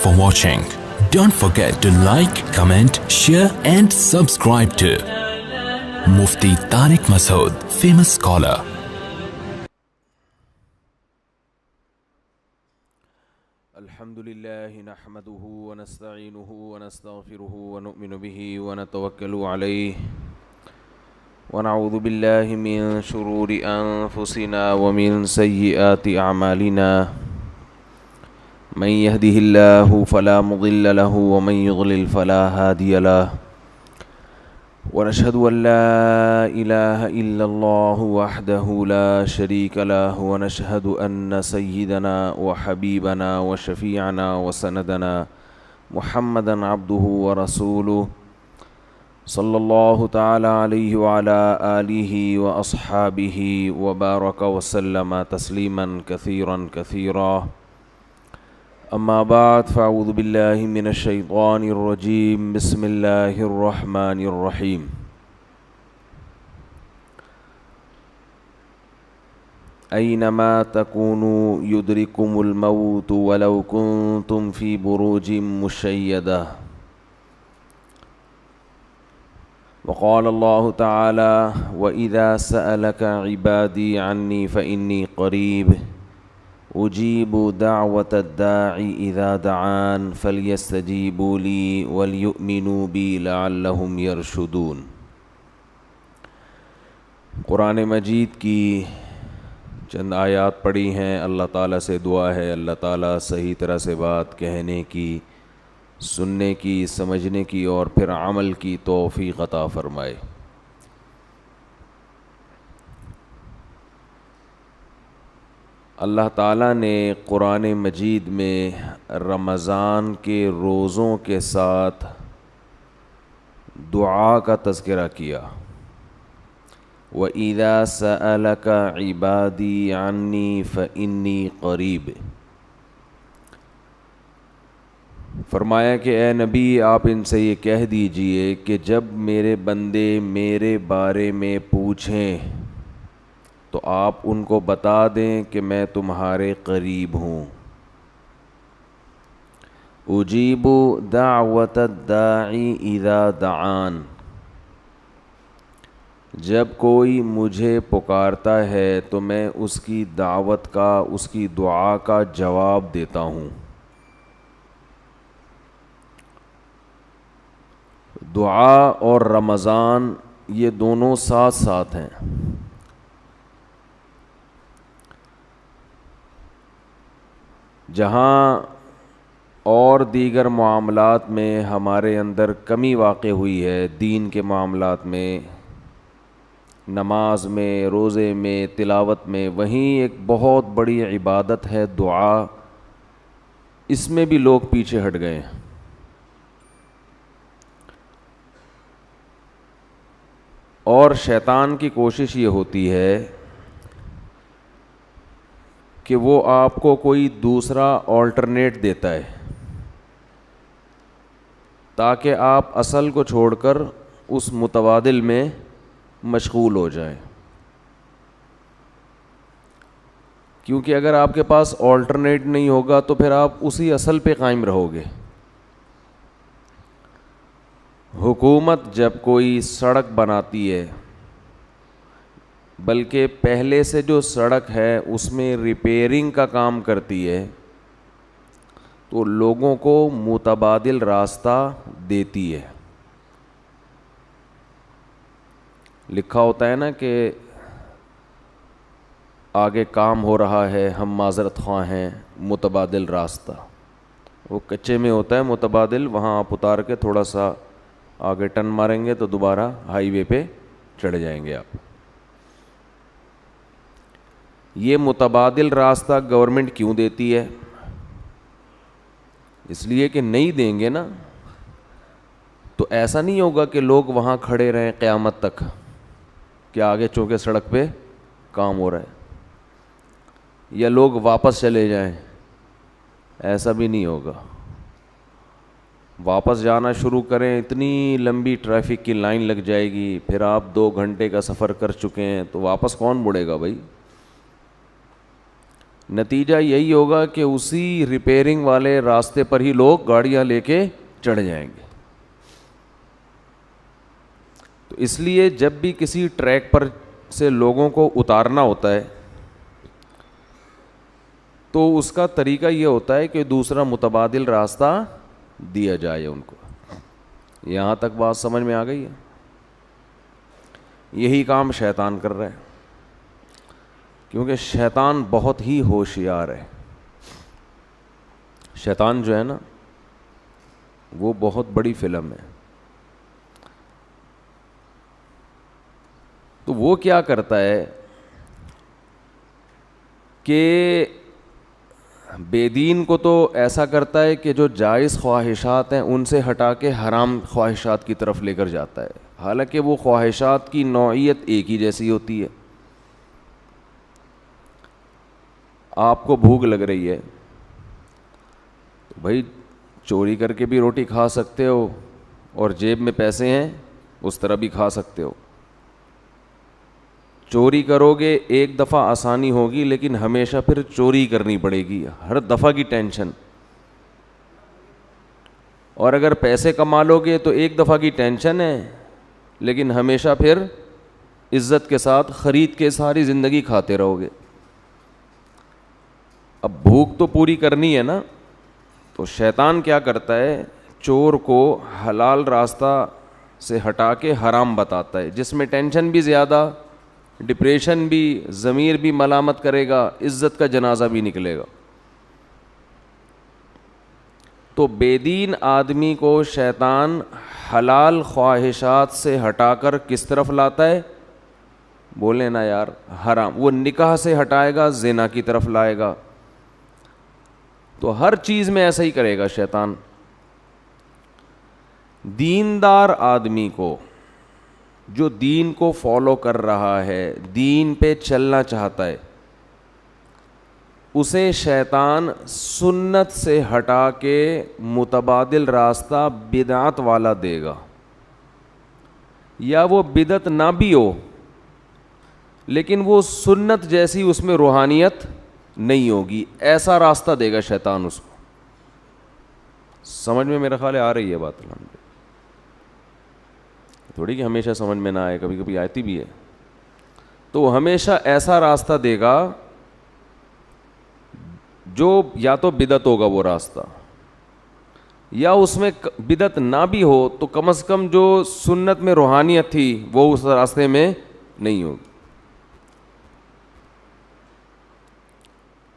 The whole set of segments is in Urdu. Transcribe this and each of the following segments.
for watching. Don't forget to like, comment, share and subscribe to Mufti Tariq Masood, famous scholar. Alhamdulillah nahmaduhu wa nasta'inuhu wa nastaghfiruhu wa nu'minu bihi wa natawakkalu alayhi wa na'udhu billahi min shururi anfusina wa min sayyiati a'malina. من يهده الله فلا مضل له ومن يضلل فلا هادي له ونشهد أن لا إله إلا الله وحده لا شريك له ونشهد أن سيدنا وحبيبنا وشفيعنا وسندنا محمدا عبده ورسوله صلى الله تعالى عليه وعلى آله وأصحابه وبارك وسلم تسليما كثيرا كثيرا. أما بعد فأعوذ بالله من الشيطان الرجيم. بسم الله الرحمن الرحيم. أينما تكونوا يدرككم الموت ولو كنتم في بروج مشيدة. وقال الله تعالى وإذا سألك عبادي عني فإني قريب اجیب دعوت الداعی اذا دعان فلیستجیبوا لی ولیؤمنوا بی لعلہم یرشدون. قرآن مجید کی چند آیات پڑھی ہیں. اللہ تعالیٰ سے دعا ہے اللہ تعالیٰ صحیح طرح سے بات کہنے کی، سننے کی، سمجھنے کی اور پھر عمل کی توفیق عطا فرمائے. اللہ تعالیٰ نے قرآن مجید میں رمضان کے روزوں کے ساتھ دعا کا تذکرہ کیا. وَإِذَا سَأَلَكَ عِبَادِي عَنِّي فَإِنِّي قَرِيبٌ. فرمایا کہ اے نبی آپ ان سے یہ کہہ دیجئے کہ جب میرے بندے میرے بارے میں پوچھیں تو آپ ان کو بتا دیں کہ میں تمہارے قریب ہوں. اجیب دعوت الداعی اذا دعان. جب کوئی مجھے پکارتا ہے تو میں اس کی دعوت کا، اس کی دعا کا جواب دیتا ہوں. دعا اور رمضان یہ دونوں ساتھ ساتھ ہیں. جہاں اور دیگر معاملات میں ہمارے اندر کمی واقع ہوئی ہے، دین کے معاملات میں، نماز میں، روزے میں، تلاوت میں، وہیں ایک بہت بڑی عبادت ہے دعا. اس میں بھی لوگ پیچھے ہٹ گئے ہیں. اور شیطان کی کوشش یہ ہوتی ہے کہ وہ آپ کو کوئی دوسرا آلٹرنیٹ دیتا ہے تاکہ آپ اصل کو چھوڑ کر اس متبادل میں مشغول ہو جائیں. کیونکہ اگر آپ کے پاس آلٹرنیٹ نہیں ہوگا تو پھر آپ اسی اصل پہ قائم رہو گے. حکومت جب کوئی سڑک بناتی ہے، بلکہ پہلے سے جو سڑک ہے اس میں ریپیئرنگ کا کام کرتی ہے، تو لوگوں کو متبادل راستہ دیتی ہے. لکھا ہوتا ہے نا کہ آگے کام ہو رہا ہے، ہم معذرت خواہ ہیں، متبادل راستہ. وہ کچے میں ہوتا ہے متبادل، وہاں آپ اتار کے تھوڑا سا آگے ٹرن ماریں گے تو دوبارہ ہائی وے پہ چڑھ جائیں گے آپ. یہ متبادل راستہ گورنمنٹ کیوں دیتی ہے؟ اس لیے کہ نہیں دیں گے نا تو ایسا نہیں ہوگا کہ لوگ وہاں کھڑے رہیں قیامت تک کہ آگے چونکہ سڑک پہ کام ہو رہا ہے، یا لوگ واپس چلے جائیں. ایسا بھی نہیں ہوگا. واپس جانا شروع کریں، اتنی لمبی ٹریفک کی لائن لگ جائے گی، پھر آپ 2 گھنٹے کا سفر کر چکے ہیں تو واپس کون مڑے گا بھائی؟ نتیجہ یہی ہوگا کہ اسی ریپیئرنگ والے راستے پر ہی لوگ گاڑیاں لے کے چڑھ جائیں گے. تو اس لیے جب بھی کسی ٹریک پر سے لوگوں کو اتارنا ہوتا ہے تو اس کا طریقہ یہ ہوتا ہے کہ دوسرا متبادل راستہ دیا جائے ان کو. یہاں تک بات سمجھ میں آ گئی ہے؟ یہی کام شیطان کر رہا ہے، کیونکہ شیطان بہت ہی ہوشیار ہے. شیطان جو ہے نا وہ بہت بڑی فلم ہے. تو وہ کیا کرتا ہے کہ بے دین کو تو ایسا کرتا ہے کہ جو جائز خواہشات ہیں ان سے ہٹا کے حرام خواہشات کی طرف لے کر جاتا ہے، حالانکہ وہ خواہشات کی نوعیت ایک ہی جیسی ہوتی ہے. آپ کو بھوک لگ رہی ہے تو بھائی چوری کر کے بھی روٹی کھا سکتے ہو اور جیب میں پیسے ہیں اس طرح بھی کھا سکتے ہو. چوری کرو گے ایک دفعہ آسانی ہوگی لیکن ہمیشہ پھر چوری کرنی پڑے گی، ہر دفعہ کی ٹینشن. اور اگر پیسے کما لو گے تو ایک دفعہ کی ٹینشن ہے لیکن ہمیشہ پھر عزت کے ساتھ خرید کے ساری زندگی کھاتے رہو گے. اب بھوک تو پوری کرنی ہے نا، تو شیطان کیا کرتا ہے، چور کو حلال راستہ سے ہٹا کے حرام بتاتا ہے، جس میں ٹینشن بھی زیادہ، ڈپریشن بھی، ضمیر بھی ملامت کرے گا، عزت کا جنازہ بھی نکلے گا. تو بے دین آدمی کو شیطان حلال خواہشات سے ہٹا کر کس طرف لاتا ہے؟ بولے نا یار، حرام. وہ نکاح سے ہٹائے گا، زنا کی طرف لائے گا. تو ہر چیز میں ایسا ہی کرے گا شیطان. دیندار آدمی کو، جو دین کو فالو کر رہا ہے، دین پہ چلنا چاہتا ہے، اسے شیطان سنت سے ہٹا کے متبادل راستہ بدعت والا دے گا. یا وہ بدعت نہ بھی ہو لیکن وہ سنت جیسی اس میں روحانیت نہیں ہوگی، ایسا راستہ دے گا شیطان اس کو. سمجھ میں میرا خیال ہے آ رہی ہے بات؟ تھوڑی کہ ہمیشہ سمجھ میں نہ آئے، کبھی کبھی آتی بھی ہے. تو ہمیشہ ایسا راستہ دے گا جو یا تو بدعت ہوگا وہ راستہ، یا اس میں بدعت نہ بھی ہو تو کم از کم جو سنت میں روحانیت تھی وہ اس راستے میں نہیں ہوگی.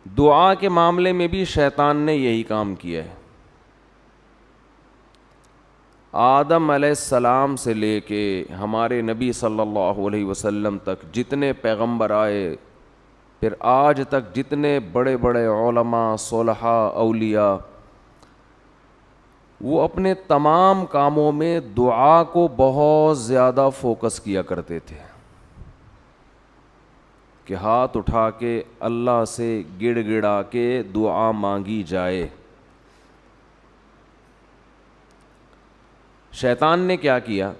دعا کے معاملے میں بھی شیطان نے یہی کام کیا ہے. آدم علیہ السلام سے لے کے ہمارے نبی صلی اللہ علیہ وسلم تک جتنے پیغمبر آئے، پھر آج تک جتنے بڑے بڑے علماء، صلحاء، اولیاء، وہ اپنے تمام کاموں میں دعا کو بہت زیادہ فوکس کیا کرتے تھے کہ ہاتھ اٹھا کے اللہ سے گڑ گڑا کے دعا مانگی جائے. شیطان نے کیا کیا،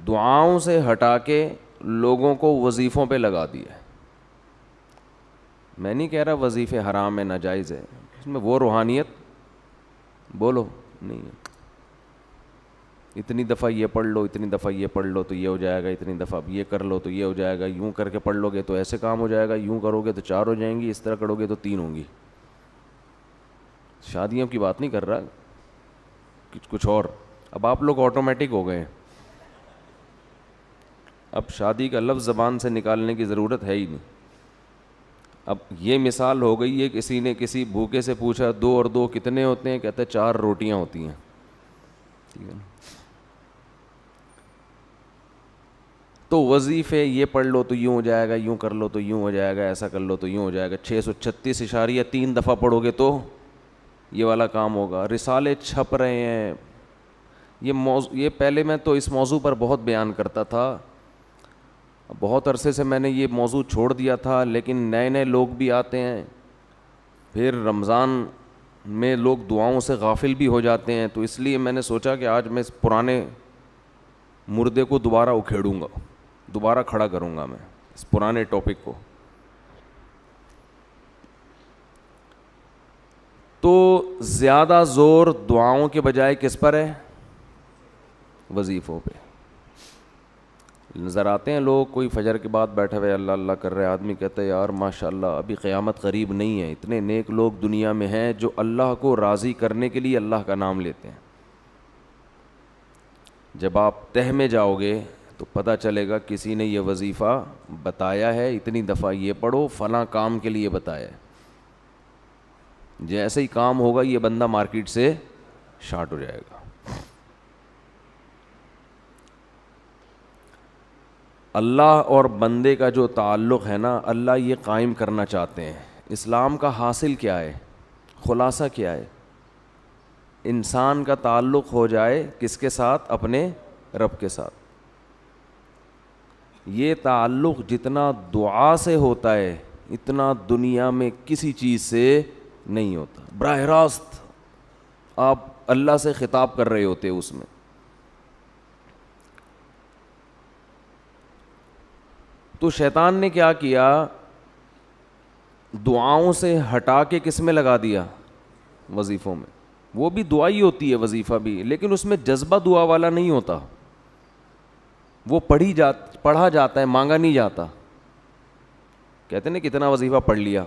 دعاؤں سے ہٹا کے لوگوں کو وظیفوں پہ لگا دیا. میں نہیں کہہ رہا وظیفے حرام ہے، ناجائز ہے، اس میں وہ روحانیت بولو نہیں ہے. اتنی دفعہ یہ پڑھ لو، اتنی دفعہ یہ پڑھ لو تو یہ ہو جائے گا، اتنی دفعہ یہ کر لو تو یہ ہو جائے گا، یوں کر کے پڑھ لو گے تو ایسے کام ہو جائے گا، یوں کرو گے تو 4 ہو جائیں گی، اس طرح کرو گے تو 3 ہوں گی. شادیوں کی بات نہیں کر رہا، کچھ اور. اب آپ لوگ آٹومیٹک ہو گئے ہیں، اب شادی کا لفظ زبان سے نکالنے کی ضرورت ہے ہی نہیں. اب یہ مثال ہو گئی ہے، کسی نے کسی بھوکے سے پوچھا 2 اور 2 کتنے ہوتے ہیں، کہتے ہیں 4 روٹیاں ہوتی ہیں. ٹھیک ہے نا؟ تو وظیفے یہ پڑھ لو تو یوں ہو جائے گا، یوں کر لو تو یوں ہو جائے گا، ایسا کر لو تو یوں ہو جائے گا، 636.3 دفعہ پڑھو گے تو یہ والا کام ہوگا. رسالے چھپ رہے ہیں. یہ پہلے میں تو اس موضوع پر بہت بیان کرتا تھا، بہت عرصے سے میں نے یہ موضوع چھوڑ دیا تھا، لیکن نئے نئے لوگ بھی آتے ہیں، پھر رمضان میں لوگ دعاؤں سے غافل بھی ہو جاتے ہیں. تو اس لیے میں نے سوچا کہ آج میں اس پرانے مردے کو دوبارہ اکھیڑوں گا، دوبارہ کھڑا کروں گا میں اس پرانے ٹاپک کو. تو زیادہ زور دعاؤں کے بجائے کس پر ہے؟ وظیفوں پہ. نظر آتے ہیں لوگ، کوئی فجر کے بعد بیٹھے ہوئے اللہ اللہ کر رہے، آدمی کہتا ہے یار ماشاءاللہ ابھی قیامت قریب نہیں ہے. اتنے نیک لوگ دنیا میں ہیں جو اللہ کو راضی کرنے کے لیے اللہ کا نام لیتے ہیں. جب آپ تہ میں جاؤ گے تو پتہ چلے گا کسی نے یہ وظیفہ بتایا ہے، اتنی دفعہ یہ پڑھو، فلاں کام کے لیے بتایا ہے. جیسے ہی کام ہوگا یہ بندہ مارکیٹ سے شارٹ ہو جائے گا. اللہ اور بندے کا جو تعلق ہے نا، اللہ یہ قائم کرنا چاہتے ہیں. اسلام کا حاصل کیا ہے؟ خلاصہ کیا ہے؟ انسان کا تعلق ہو جائے کس کے ساتھ؟ اپنے رب کے ساتھ. یہ تعلق جتنا دعا سے ہوتا ہے اتنا دنیا میں کسی چیز سے نہیں ہوتا. براہ راست آپ اللہ سے خطاب کر رہے ہوتے اس میں. تو شیطان نے کیا کیا؟ دعاؤں سے ہٹا کے کس میں لگا دیا؟ وظیفوں میں. وہ بھی دعا ہی ہوتی ہے وظیفہ بھی، لیکن اس میں جذبہ دعا والا نہیں ہوتا. وہ پڑھا جاتا ہے، مانگا نہیں جاتا. کہتے ہیں نا کتنا وظیفہ پڑھ لیا.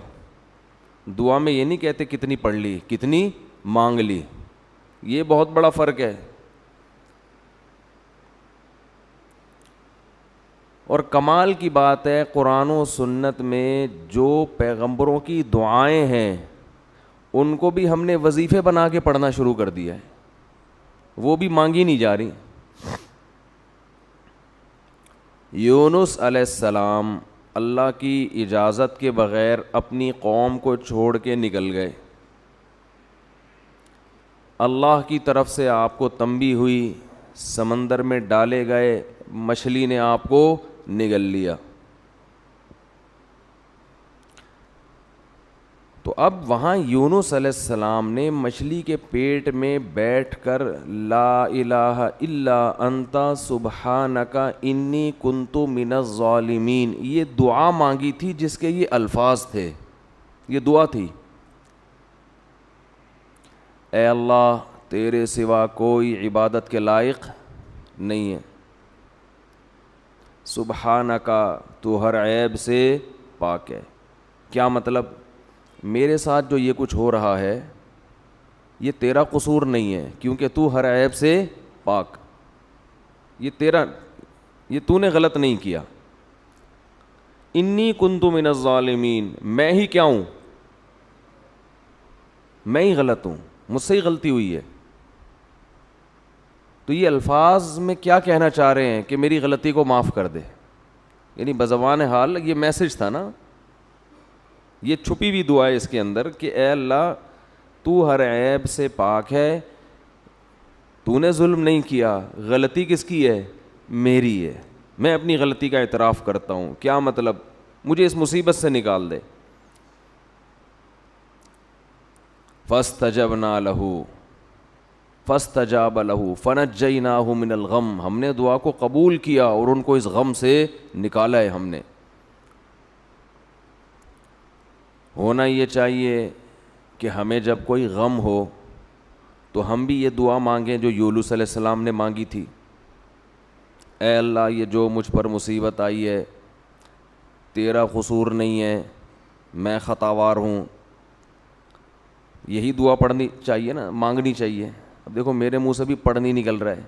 دعا میں یہ نہیں کہتے کتنی پڑھ لی، کتنی مانگ لی. یہ بہت بڑا فرق ہے. اور کمال کی بات ہے قرآن و سنت میں جو پیغمبروں کی دعائیں ہیں ان کو بھی ہم نے وظیفے بنا کے پڑھنا شروع کر دیا ہے. وہ بھی مانگی نہیں جا رہی. یونس علیہ السلام اللہ کی اجازت کے بغیر اپنی قوم کو چھوڑ کے نکل گئے. اللہ کی طرف سے آپ کو تنبیہ ہوئی، سمندر میں ڈالے گئے، مچھلی نے آپ کو نگل لیا. تو اب وہاں یونس علیہ السلام نے مچھلی کے پیٹ میں بیٹھ کر لا الہ الا انت سبحانک انی کنت من الظالمین یہ دعا مانگی تھی، جس کے یہ الفاظ تھے. یہ دعا تھی، اے اللہ تیرے سوا کوئی عبادت کے لائق نہیں ہے، سبحانکا تو ہر عیب سے پاک ہے. کیا مطلب؟ میرے ساتھ جو یہ کچھ ہو رہا ہے یہ تیرا قصور نہیں ہے، کیونکہ تو ہر عیب سے پاک. یہ تو نے غلط نہیں کیا. انی کنت من الظالمین، میں ہی کیا ہوں؟ میں ہی غلط ہوں، مجھ سے ہی غلطی ہوئی ہے. تو یہ الفاظ میں کیا کہنا چاہ رہے ہیں کہ میری غلطی کو معاف کر دے. یعنی بزبان حال یہ میسج تھا نا، یہ چھپی ہوئی دعا ہے اس کے اندر کہ اے اللہ تو ہر عیب سے پاک ہے، تو نے ظلم نہیں کیا، غلطی کس کی ہے؟ میری ہے. میں اپنی غلطی کا اعتراف کرتا ہوں. کیا مطلب؟ مجھے اس مصیبت سے نکال دے. فاستجبنا له فاستجاب له فنجیناہ من الغم، ہم نے دعا کو قبول کیا اور ان کو اس غم سے نکالا ہے. ہم نے ہونا یہ چاہیے کہ ہمیں جب کوئی غم ہو تو ہم بھی یہ دعا مانگیں جو یونس علیہ السلام نے مانگی تھی. اے اللہ یہ جو مجھ پر مصیبت آئی ہے تیرا قصور نہیں ہے، میں خطاوار ہوں. یہی دعا پڑھنی چاہیے نا، مانگنی چاہیے. اب دیکھو میرے منہ سے بھی پڑھ نہیں نکل رہا ہے،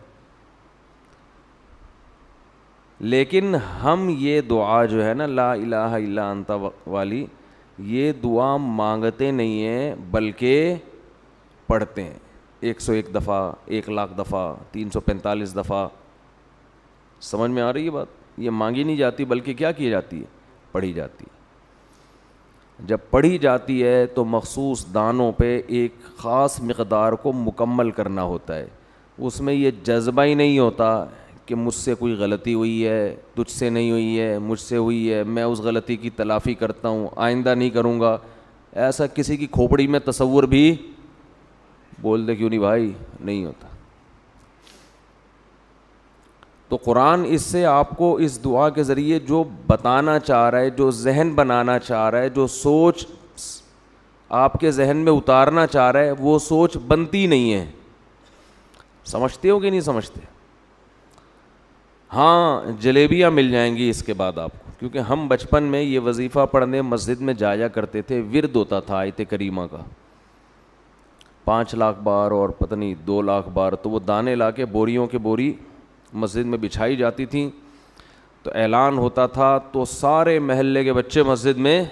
لیکن ہم یہ دعا جو ہے نا لا الہ الا انت والی، یہ دعا مانگتے نہیں ہیں بلکہ پڑھتے ہیں. 101 دفعہ، 1,00,000 دفعہ، 345 دفعہ. سمجھ میں آ رہی ہے بات؟ یہ مانگی نہیں جاتی بلکہ کیا کی جاتی ہے؟ پڑھی جاتی ہے. جب پڑھی جاتی ہے تو مخصوص دانوں پہ ایک خاص مقدار کو مکمل کرنا ہوتا ہے. اس میں یہ جذبہ ہی نہیں ہوتا کہ مجھ سے کوئی غلطی ہوئی ہے، تجھ سے نہیں ہوئی ہے، مجھ سے ہوئی ہے، میں اس غلطی کی تلافی کرتا ہوں، آئندہ نہیں کروں گا. ایسا کسی کی کھوپڑی میں تصور بھی بول دے کیوں نہیں بھائی، نہیں ہوتا. تو قرآن اس سے آپ کو اس دعا کے ذریعے جو بتانا چاہ رہا ہے، جو ذہن بنانا چاہ رہا ہے، جو سوچ آپ کے ذہن میں اتارنا چاہ رہا ہے وہ سوچ بنتی نہیں ہے. سمجھتے ہو کہ نہیں سمجھتے؟ ہاں جلیبیاں مل جائیں گی اس کے بعد آپ کو, کیونکہ ہم بچپن میں یہ وظیفہ پڑھنے مسجد میں جایا کرتے تھے, ورد ہوتا تھا آیت کریمہ کا 5 لاکھ بار اور پتہ نہیں 2 لاکھ بار, تو وہ دانے لا کے بوریوں کے بوری مسجد میں بچھائی جاتی تھیں, تو اعلان ہوتا تھا تو سارے محلے کے بچے مسجد میں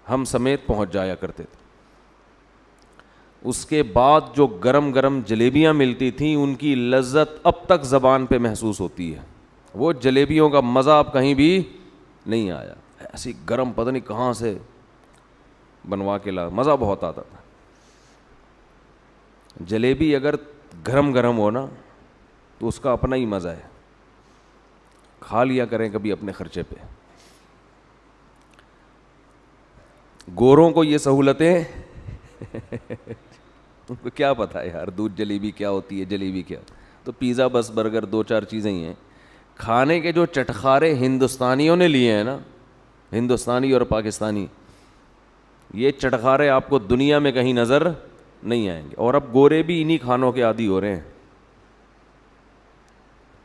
ہم سمیت پہنچ جایا کرتے تھے. اس کے بعد جو گرم گرم جلیبیاں ملتی تھیں ان کی لذت اب تک زبان پہ محسوس ہوتی ہے. وہ جلیبیوں کا مزہ اب کہیں بھی نہیں آیا, ایسی گرم پتہ نہیں کہاں سے بنوا کے لا, مزہ بہت آتا تھا. جلیبی اگر گرم گرم ہو نا تو اس کا اپنا ہی مزہ ہے, کھا لیا کریں کبھی اپنے خرچے پہ. گوروں کو یہ سہولتیں ان کو کیا پتہ ہے یار دودھ جلیبی کیا ہوتی ہے, جلیبی کیا, تو پیزا بس برگر 2-4 چیزیں ہی ہیں. کھانے کے جو چٹخارے ہندوستانیوں نے لیے ہیں نا, ہندوستانی اور پاکستانی, یہ چٹخارے آپ کو دنیا میں کہیں نظر نہیں آئیں گے. اور اب گورے بھی انہی کھانوں کے عادی ہو رہے ہیں.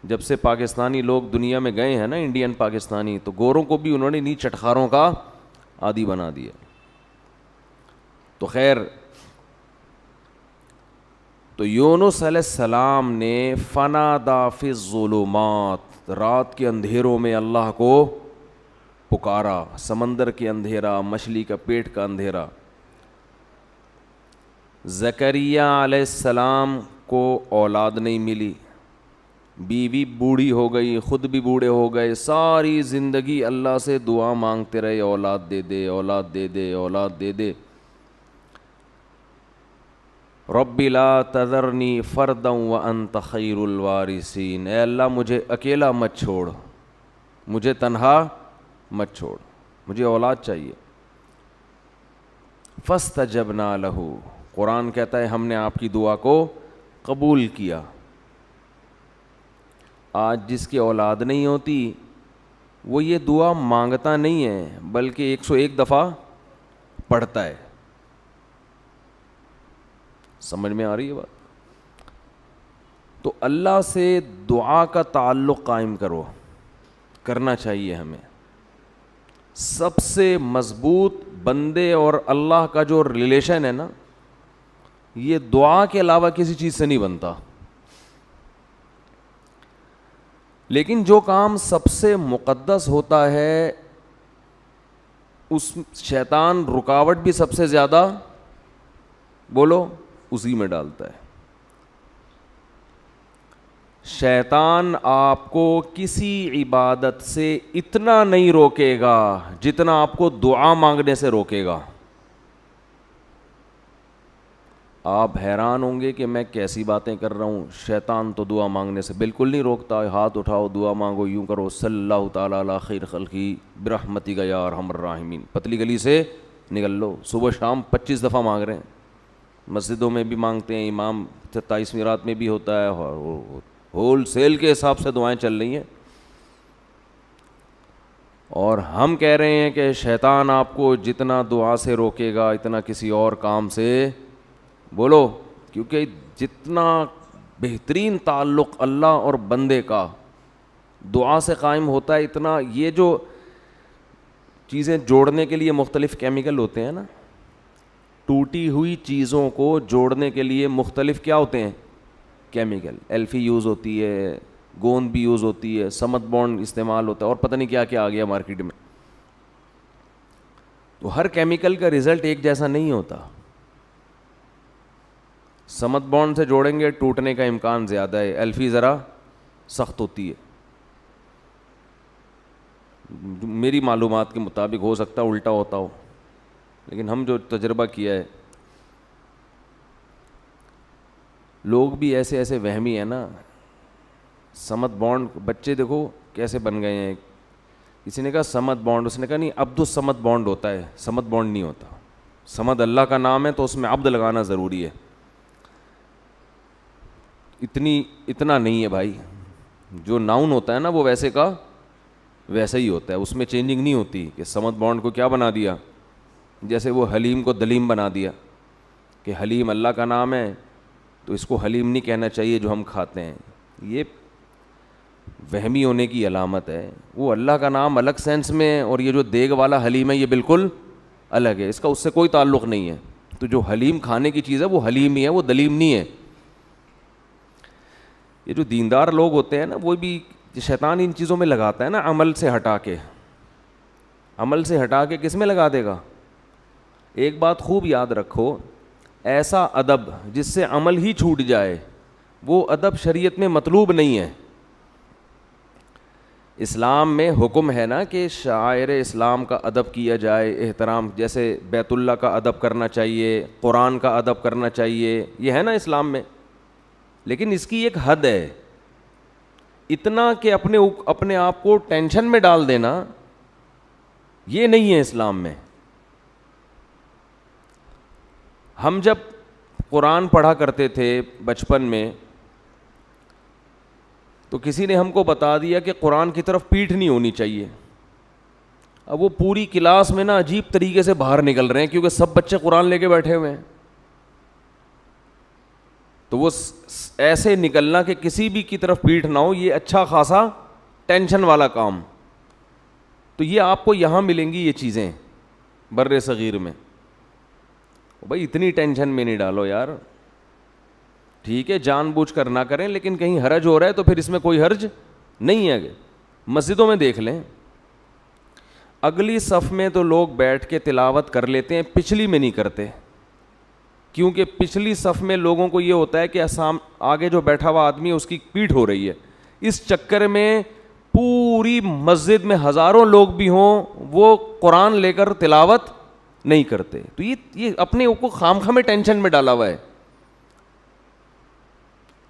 جب سے پاکستانی لوگ دنیا میں گئے ہیں نا, انڈین پاکستانی, تو گوروں کو بھی انہوں نے انہی چٹخاروں کا عادی بنا دیا. تو خیر, تو یونس علیہ السلام نے فنادا فی الظلمات, رات کے اندھیروں میں اللہ کو پکارا, سمندر کے اندھیرا, مچھلی کا پیٹ کا اندھیرا. زکریا علیہ السلام کو اولاد نہیں ملی, بیوی بوڑھی ہو گئی, خود بھی بوڑھے ہو گئے, ساری زندگی اللہ سے دعا مانگتے رہے, اولاد دے دے, اولاد دے دے, اولاد دے دے. رب لا تذرنی فردا وانت خیر الوارثین, اے اللہ مجھے اکیلا مت چھوڑ, مجھے تنہا مت چھوڑ, مجھے اولاد چاہیے. فاستجبنا لہ, قرآن کہتا ہے ہم نے آپ کی دعا کو قبول کیا. آج جس کی اولاد نہیں ہوتی وہ یہ دعا مانگتا نہیں ہے بلکہ 101 دفعہ پڑھتا ہے. سمجھ میں آ رہی ہے بات؟ تو اللہ سے دعا کا تعلق قائم کرنا چاہیے ہمیں. سب سے مضبوط بندے اور اللہ کا جو ریلیشن ہے نا, یہ دعا کے علاوہ کسی چیز سے نہیں بنتا. لیکن جو کام سب سے مقدس ہوتا ہے اس شیطان رکاوٹ بھی سب سے زیادہ بولو اسی میں ڈالتا ہے. شیطان آپ کو کسی عبادت سے اتنا نہیں روکے گا جتنا آپ کو دعا مانگنے سے روکے گا. آپ حیران ہوں گے کہ میں کیسی باتیں کر رہا ہوں. شیطان تو دعا مانگنے سے بالکل نہیں روکتا. ہاتھ اٹھاؤ, دعا مانگو, یوں کرو, صلی اللہ تعالیٰ علی خیر خلقی برحمتک یا ارحم الراحمین, پتلی گلی سے نکل لو. صبح شام 25 دفعہ مانگ رہے ہیں, مسجدوں میں بھی مانگتے ہیں, امام 27ویں رات میں بھی ہوتا ہے, ہول سیل کے حساب سے دعائیں چل رہی ہیں. اور ہم کہہ رہے ہیں کہ شیطان آپ کو جتنا دعا سے روکے گا اتنا کسی اور کام سے بولو, کیونکہ جتنا بہترین تعلق اللہ اور بندے کا دعا سے قائم ہوتا ہے, اتنا یہ جو چیزیں جوڑنے کے لیے مختلف کیمیکل ہوتے ہیں نا, ٹوٹی ہوئی چیزوں کو جوڑنے کے لیے مختلف کیا ہوتے ہیں کیمیکل, ایلفی یوز ہوتی ہے, گوند بھی یوز ہوتی ہے, سمت بانڈ استعمال ہوتا ہے, اور پتہ نہیں کیا کیا آ گیا مارکیٹ میں. تو ہر کیمیکل کا رزلٹ ایک جیسا نہیں ہوتا. سمت بانڈ سے جوڑیں گے ٹوٹنے کا امکان زیادہ ہے, ایلفی ذرا سخت ہوتی ہے. میری معلومات کے مطابق ہو سکتا ہے الٹا ہوتا ہو, لیکن ہم جو تجربہ کیا ہے, لوگ بھی ایسے ایسے وہمی ہیں نا. سمت بانڈ بچے دیکھو کیسے بن گئے ہیں. کسی نے کہا سمت بانڈ, اس نے کہا نہیں عبد الصمد بانڈ ہوتا ہے, سمت بانڈ نہیں ہوتا. سمد اللہ کا نام ہے تو اس میں عبد لگانا ضروری ہے. اتنا نہیں ہے بھائی. جو ناؤن ہوتا ہے نا وہ ویسے کا ویسا ہی ہوتا ہے, اس میں چینجنگ نہیں ہوتی کہ سمت بانڈ کو کیا بنا دیا جیسے وہ حلیم کو دلیم بنا دیا کہ حلیم اللہ کا نام ہے تو اس کو حلیم نہیں کہنا چاہیے جو ہم کھاتے ہیں. یہ وہمی ہونے کی علامت ہے. وہ اللہ کا نام الگ سینس میں ہے اور یہ جو دیگ والا حلیم ہے یہ بالکل الگ ہے, اس کا اس سے کوئی تعلق نہیں ہے. تو جو حلیم کھانے کی چیز ہے وہ حلیم ہی ہے, وہ دلیم نہیں ہے. یہ جو دیندار لوگ ہوتے ہیں نا, وہ بھی شیطان ان چیزوں میں لگاتا ہے نا, عمل سے ہٹا کے. عمل سے ہٹا کے کس میں لگا دے گا؟ ایک بات خوب یاد رکھو, ایسا ادب جس سے عمل ہی چھوٹ جائے وہ ادب شریعت میں مطلوب نہیں ہے. اسلام میں حکم ہے نا کہ شاعر اسلام کا ادب کیا جائے, احترام, جیسے بیت اللہ کا ادب کرنا چاہیے, قرآن کا ادب کرنا چاہیے, یہ ہے نا اسلام میں. لیکن اس کی ایک حد ہے, اتنا کہ اپنے آپ کو ٹینشن میں ڈال دینا یہ نہیں ہے اسلام میں. ہم جب قرآن پڑھا کرتے تھے بچپن میں تو کسی نے ہم کو بتا دیا کہ قرآن کی طرف پیٹھ نہیں ہونی چاہیے. اب وہ پوری کلاس میں نا عجیب طریقے سے باہر نکل رہے ہیں کیونکہ سب بچے قرآن لے کے بیٹھے ہوئے ہیں. تو وہ ایسے نکلنا کہ کسی بھی کی طرف پیٹھ نہ ہو, یہ اچھا خاصا ٹینشن والا کام. تو یہ آپ کو یہاں ملیں گی یہ چیزیں بر صغیر میں. بھائی اتنی ٹینشن میں نہیں ڈالو یار, ٹھیک ہے جان بوجھ کر نہ کریں, لیکن کہیں حرج ہو رہا ہے تو پھر اس میں کوئی حرج نہیں ہے. مسجدوں میں دیکھ لیں, اگلی صف میں تو لوگ بیٹھ کے تلاوت کر لیتے ہیں, پچھلی میں نہیں کرتے, کیونکہ پچھلی صف میں لوگوں کو یہ ہوتا ہے کہ آگے جو بیٹھا ہوا آدمی ہے اس کی پیٹھ ہو رہی ہے. اس چکر میں پوری مسجد میں ہزاروں لوگ بھی ہوں وہ قرآن لے کر تلاوت نہیں کرتے. تو یہ اپنے کو خامخواہ میں ٹینشن میں ڈالا ہوا ہے.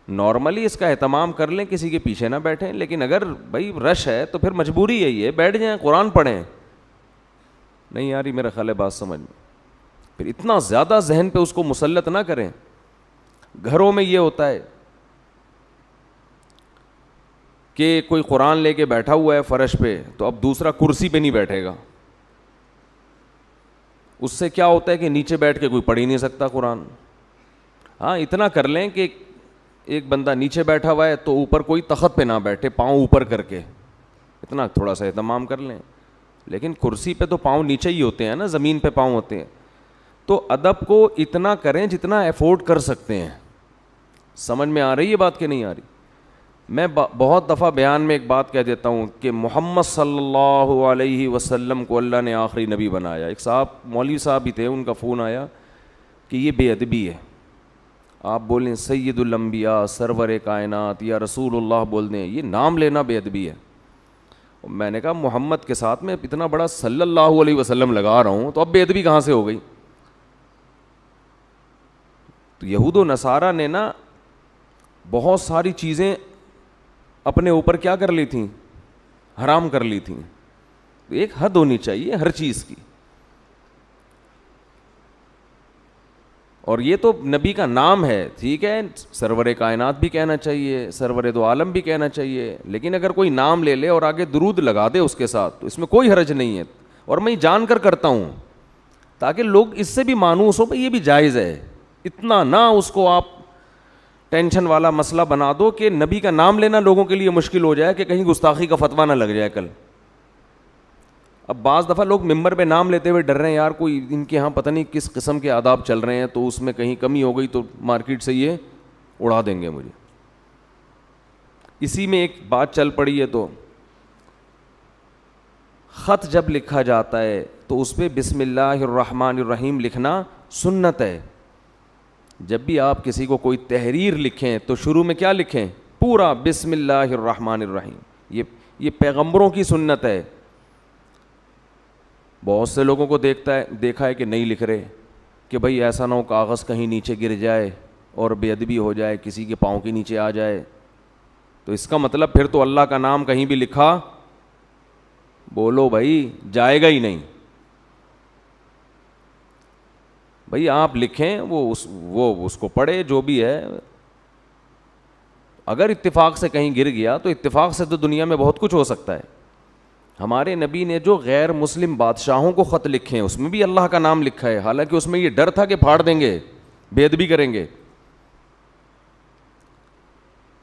نارملی اس کا اہتمام کر لیں, کسی کے پیچھے نہ بیٹھیں, لیکن اگر بھائی رش ہے تو پھر مجبوری ہے, یہ بیٹھ جائیں قرآن پڑھیں. نہیں یار یہ میرا خیال ہے بات سمجھ میں. پھر اتنا زیادہ ذہن پہ اس کو مسلط نہ کریں. گھروں میں یہ ہوتا ہے کہ کوئی قرآن لے کے بیٹھا ہوا ہے فرش پہ, تو اب دوسرا کرسی پہ نہیں بیٹھے گا. اس سے کیا ہوتا ہے کہ نیچے بیٹھ کے کوئی پڑھ ہی نہیں سکتا قرآن. ہاں اتنا کر لیں کہ ایک بندہ نیچے بیٹھا ہوا ہے تو اوپر کوئی تخت پہ نہ بیٹھے, پاؤں اوپر کر کے, اتنا تھوڑا سا اہتمام کر لیں. لیکن کرسی پہ تو پاؤں نیچے ہی ہوتے ہیں نا, زمین پہ پاؤں ہوتے ہیں. تو ادب کو اتنا کریں جتنا افورڈ کر سکتے ہیں. سمجھ میں آ رہی ہے بات کہ نہیں آ رہی؟ میں بہت دفعہ بیان میں ایک بات کہہ دیتا ہوں کہ محمد صلی اللہ علیہ وسلم کو اللہ نے آخری نبی بنایا. ایک صاحب مولوی صاحب ہی تھے, ان کا فون آیا کہ یہ بے ادبی ہے. آپ بولیں سید الانبیاء, سرور کائنات, یا رسول اللہ بول دیں, یہ نام لینا بے ادبی ہے. میں نے کہا محمد کے ساتھ میں اتنا بڑا صلی اللہ علیہ وسلم لگا رہا ہوں تو اب بے ادبی کہاں سے ہو گئی؟ تو یہود و نصارہ نے نا بہت ساری چیزیں اپنے اوپر کیا کر لی تھیں, حرام کر لی تھیں. ایک حد ہونی چاہیے ہر چیز کی. اور یہ تو نبی کا نام ہے, ٹھیک ہے, سرور کائنات بھی کہنا چاہیے, سرور دو عالم بھی کہنا چاہیے, لیکن اگر کوئی نام لے لے اور آگے درود لگا دے اس کے ساتھ تو اس میں کوئی حرج نہیں ہے. اور میں جان کر کرتا ہوں تاکہ لوگ اس سے بھی مانوس ہو بھائی یہ بھی جائز ہے. اتنا نہ اس کو آپ ٹینشن والا مسئلہ بنا دو کہ نبی کا نام لینا لوگوں کے لیے مشکل ہو جائے کہ کہیں گستاخی کا فتویٰ نہ لگ جائے کل. اب بعض دفعہ لوگ ممبر پہ نام لیتے ہوئے ڈر رہے ہیں, یار کوئی ان کے ہاں پتہ نہیں کس قسم کے آداب چل رہے ہیں, تو اس میں کہیں کمی ہو گئی تو مارکیٹ سے یہ اڑا دیں گے مجھے. اسی میں ایک بات چل پڑی ہے, تو خط جب لکھا جاتا ہے تو اس پہ بسم اللہ الرحمن الرحیم لکھنا سنت ہے. جب بھی آپ کسی کو کوئی تحریر لکھیں تو شروع میں کیا لکھیں؟ پورا بسم اللہ الرحمن الرحیم. یہ پیغمبروں کی سنت ہے. بہت سے لوگوں کو دیکھا ہے کہ نہیں لکھ رہے, کہ بھائی ایسا نہ ہو کاغذ کہیں نیچے گر جائے اور بے ادبی ہو جائے, کسی کے پاؤں کے نیچے آ جائے. تو اس کا مطلب پھر تو اللہ کا نام کہیں بھی لکھا, بولو بھائی, جائے گا ہی نہیں. بھائی آپ لکھیں, وہ اس کو پڑھے جو بھی ہے. اگر اتفاق سے کہیں گر گیا تو اتفاق سے تو دنیا میں بہت کچھ ہو سکتا ہے. ہمارے نبی نے جو غیر مسلم بادشاہوں کو خط لکھے ہیں اس میں بھی اللہ کا نام لکھا ہے، حالانکہ اس میں یہ ڈر تھا کہ پھاڑ دیں گے، بے ادبی کریں گے۔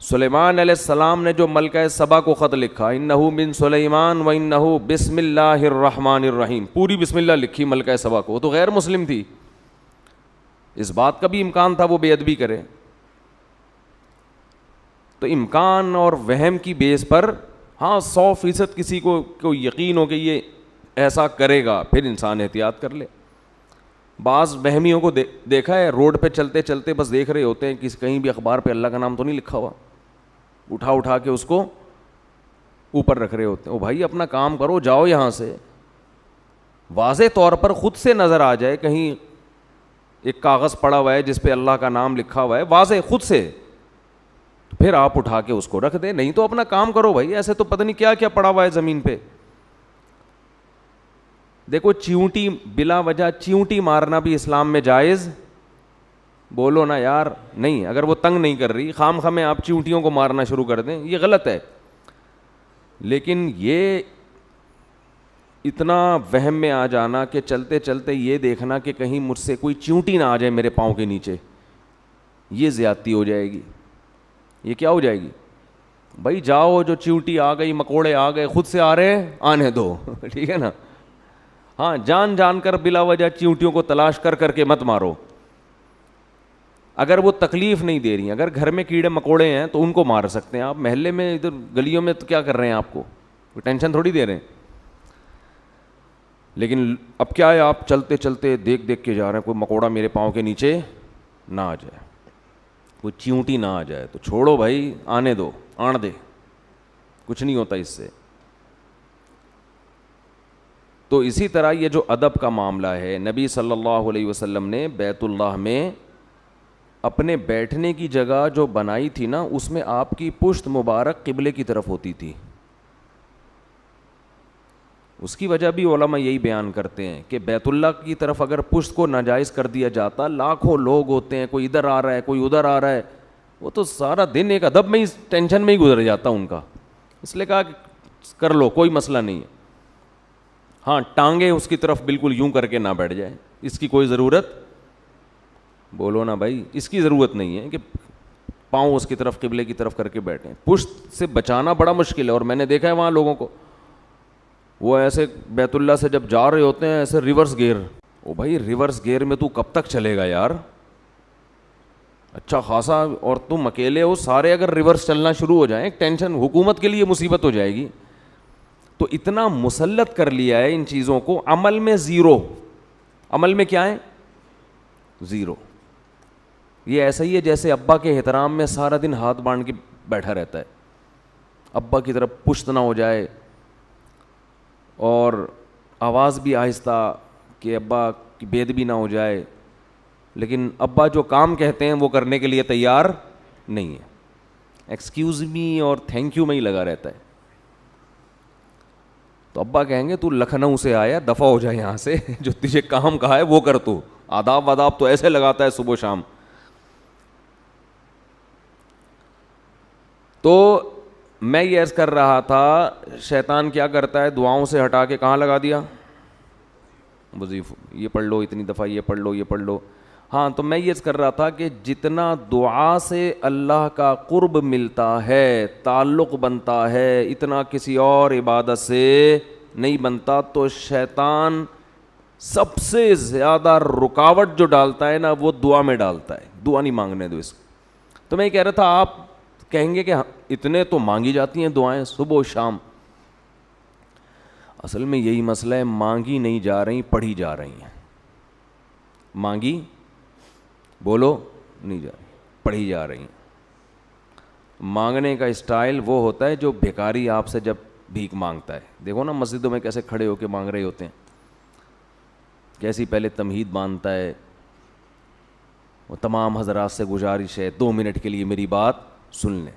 سلیمان علیہ السلام نے جو ملکہ سبا کو خط لکھا، انہ من سلیمان و انہ بسم اللہ الرحمن الرحیم، پوری بسم اللہ لکھی ملکہ سبا کو، وہ تو غیر مسلم تھی، اس بات کا بھی امکان تھا وہ بے ادبی کرے۔ تو امکان اور وہم کی بیس پر ہاں 100% کسی کو یقین ہو کہ یہ ایسا کرے گا، پھر انسان احتیاط کر لے۔ بعض وہمیوں کو دیکھا ہے روڈ پہ چلتے چلتے بس دیکھ رہے ہوتے ہیں کہ کہیں بھی اخبار پہ اللہ کا نام تو نہیں لکھا ہوا، اٹھا کے اس کو اوپر رکھ رہے ہوتے ہیں۔ او بھائی اپنا کام کرو، جاؤ یہاں سے۔ واضح طور پر خود سے نظر آ جائے کہیں ایک کاغذ پڑا ہوا ہے جس پہ اللہ کا نام لکھا ہوا ہے، واضح خود سے، پھر آپ اٹھا کے اس کو رکھ دیں، نہیں تو اپنا کام کرو بھائی، ایسے تو پتہ نہیں کیا کیا پڑا ہوا ہے زمین پہ۔ دیکھو چیونٹی، بلا وجہ چیونٹی مارنا بھی اسلام میں جائز؟ بولو نا یار، نہیں، اگر وہ تنگ نہیں کر رہی، خام خامے آپ چیونٹیوں کو مارنا شروع کر دیں، یہ غلط ہے۔ لیکن یہ اتنا وہم میں آ جانا کہ چلتے چلتے یہ دیکھنا کہ کہیں مجھ سے کوئی چیونٹی نہ آ جائے میرے پاؤں کے نیچے، یہ زیادتی ہو جائے گی۔ یہ کیا ہو جائے گی؟ بھائی جاؤ، جو چیونٹی آ گئی، مکوڑے آ گئے، خود سے آ رہے ہیں، آنے دو، ٹھیک ہے نا۔ ہاں جان کر بلا وجہ چیونٹیوں کو تلاش کر کے مت مارو، اگر وہ تکلیف نہیں دے رہی ہیں۔ اگر گھر میں کیڑے مکوڑے ہیں تو ان کو مار سکتے ہیں آپ، محلے میں ادھر گلیوں میں تو کیا کر رہے ہیں، آپ کو کوئی ٹینشن تھوڑی دے رہے ہیں۔ لیکن اب کیا ہے، آپ چلتے چلتے دیکھ کے جا رہے ہیں کوئی مکوڑا میرے پاؤں کے نیچے نہ آ جائے، کوئی چیونٹی نہ آ جائے، تو چھوڑو بھائی، آنے دو، آن دے، کچھ نہیں ہوتا اس سے۔ تو اسی طرح یہ جو ادب کا معاملہ ہے، نبی صلی اللہ علیہ وسلم نے بیت اللہ میں اپنے بیٹھنے کی جگہ جو بنائی تھی نا، اس میں آپ کی پشت مبارک قبلے کی طرف ہوتی تھی۔ اس کی وجہ بھی علماء یہی بیان کرتے ہیں کہ بیت اللہ کی طرف اگر پشت کو ناجائز کر دیا جاتا، لاکھوں لوگ ہوتے ہیں، کوئی ادھر آ رہا ہے کوئی ادھر آ رہا ہے، وہ تو سارا دن ایک ادب میں ہی، ٹینشن میں ہی گزر جاتا ان کا۔ اس لیے کہا کہ کر لو، کوئی مسئلہ نہیں ہے۔ ہاں ٹانگیں اس کی طرف بالکل یوں کر کے نہ بیٹھ جائے، اس کی کوئی ضرورت، بولو نا بھائی، اس کی ضرورت نہیں ہے کہ پاؤں اس کی طرف قبلے کی طرف کر کے بیٹھیں۔ پشت سے بچانا بڑا مشکل ہے، اور میں نے دیکھا ہے وہاں لوگوں کو، وہ ایسے بیت اللہ سے جب جا رہے ہوتے ہیں ایسے ریورس گیئر، او بھائی ریورس گیئر میں تو کب تک چلے گا یار، اچھا خاصا، اور تم اکیلے ہو، سارے اگر ریورس چلنا شروع ہو جائیں، ٹینشن، حکومت کے لیے مصیبت ہو جائے گی۔ تو اتنا مسلط کر لیا ہے ان چیزوں کو، عمل میں زیرو، عمل میں کیا ہے؟ زیرو۔ یہ ایسا ہی ہے جیسے ابا کے احترام میں سارا دن ہاتھ باندھ کے بیٹھا رہتا ہے، ابا کی طرف پشت نہ ہو جائے، اور آواز بھی آہستہ کہ ابا کی بے ادبی نہ ہو جائے، لیکن ابا جو کام کہتے ہیں وہ کرنے کے لیے تیار نہیں ہے، ایکسکیوز می اور تھینک یو میں ہی لگا رہتا ہے۔ تو ابا کہیں گے تو لکھنؤ سے آیا، دفع ہو جائے یہاں سے، جو تجھے کام کہا ہے وہ کر، تو آداب واداب تو ایسے لگاتا ہے صبح شام۔ تو میں یہ عرض کر رہا تھا، شیطان کیا کرتا ہے، دعاؤں سے ہٹا کے کہاں لگا دیا، وظیفہ، یہ پڑھ لو اتنی دفعہ، یہ پڑھ لو، یہ پڑھ لو۔ ہاں تو میں یہ عرض کر رہا تھا کہ جتنا دعا سے اللہ کا قرب ملتا ہے، تعلق بنتا ہے، اتنا کسی اور عبادت سے نہیں بنتا۔ تو شیطان سب سے زیادہ رکاوٹ جو ڈالتا ہے نا، وہ دعا میں ڈالتا ہے، دعا نہیں مانگنے دو اس کو۔ تو میں یہ کہہ رہا تھا، آپ کہیں گے کہ اتنے تو مانگی جاتی ہیں دعائیں صبح و شام، اصل میں یہی مسئلہ ہے، مانگی نہیں جا رہی، پڑھی جا رہی ہیں۔ مانگی، بولو، نہیں جا رہی، پڑھی جا رہی ہیں۔ مانگنے کا اسٹائل وہ ہوتا ہے جو بھیکاری آپ سے جب بھیک مانگتا ہے، دیکھو نا مسجدوں میں کیسے کھڑے ہو کے مانگ رہے ہوتے ہیں، کیسی پہلے تمہید باندھتا ہے، وہ تمام حضرات سے گزارش ہے 2 منٹ کے لیے میری بات سن لیں،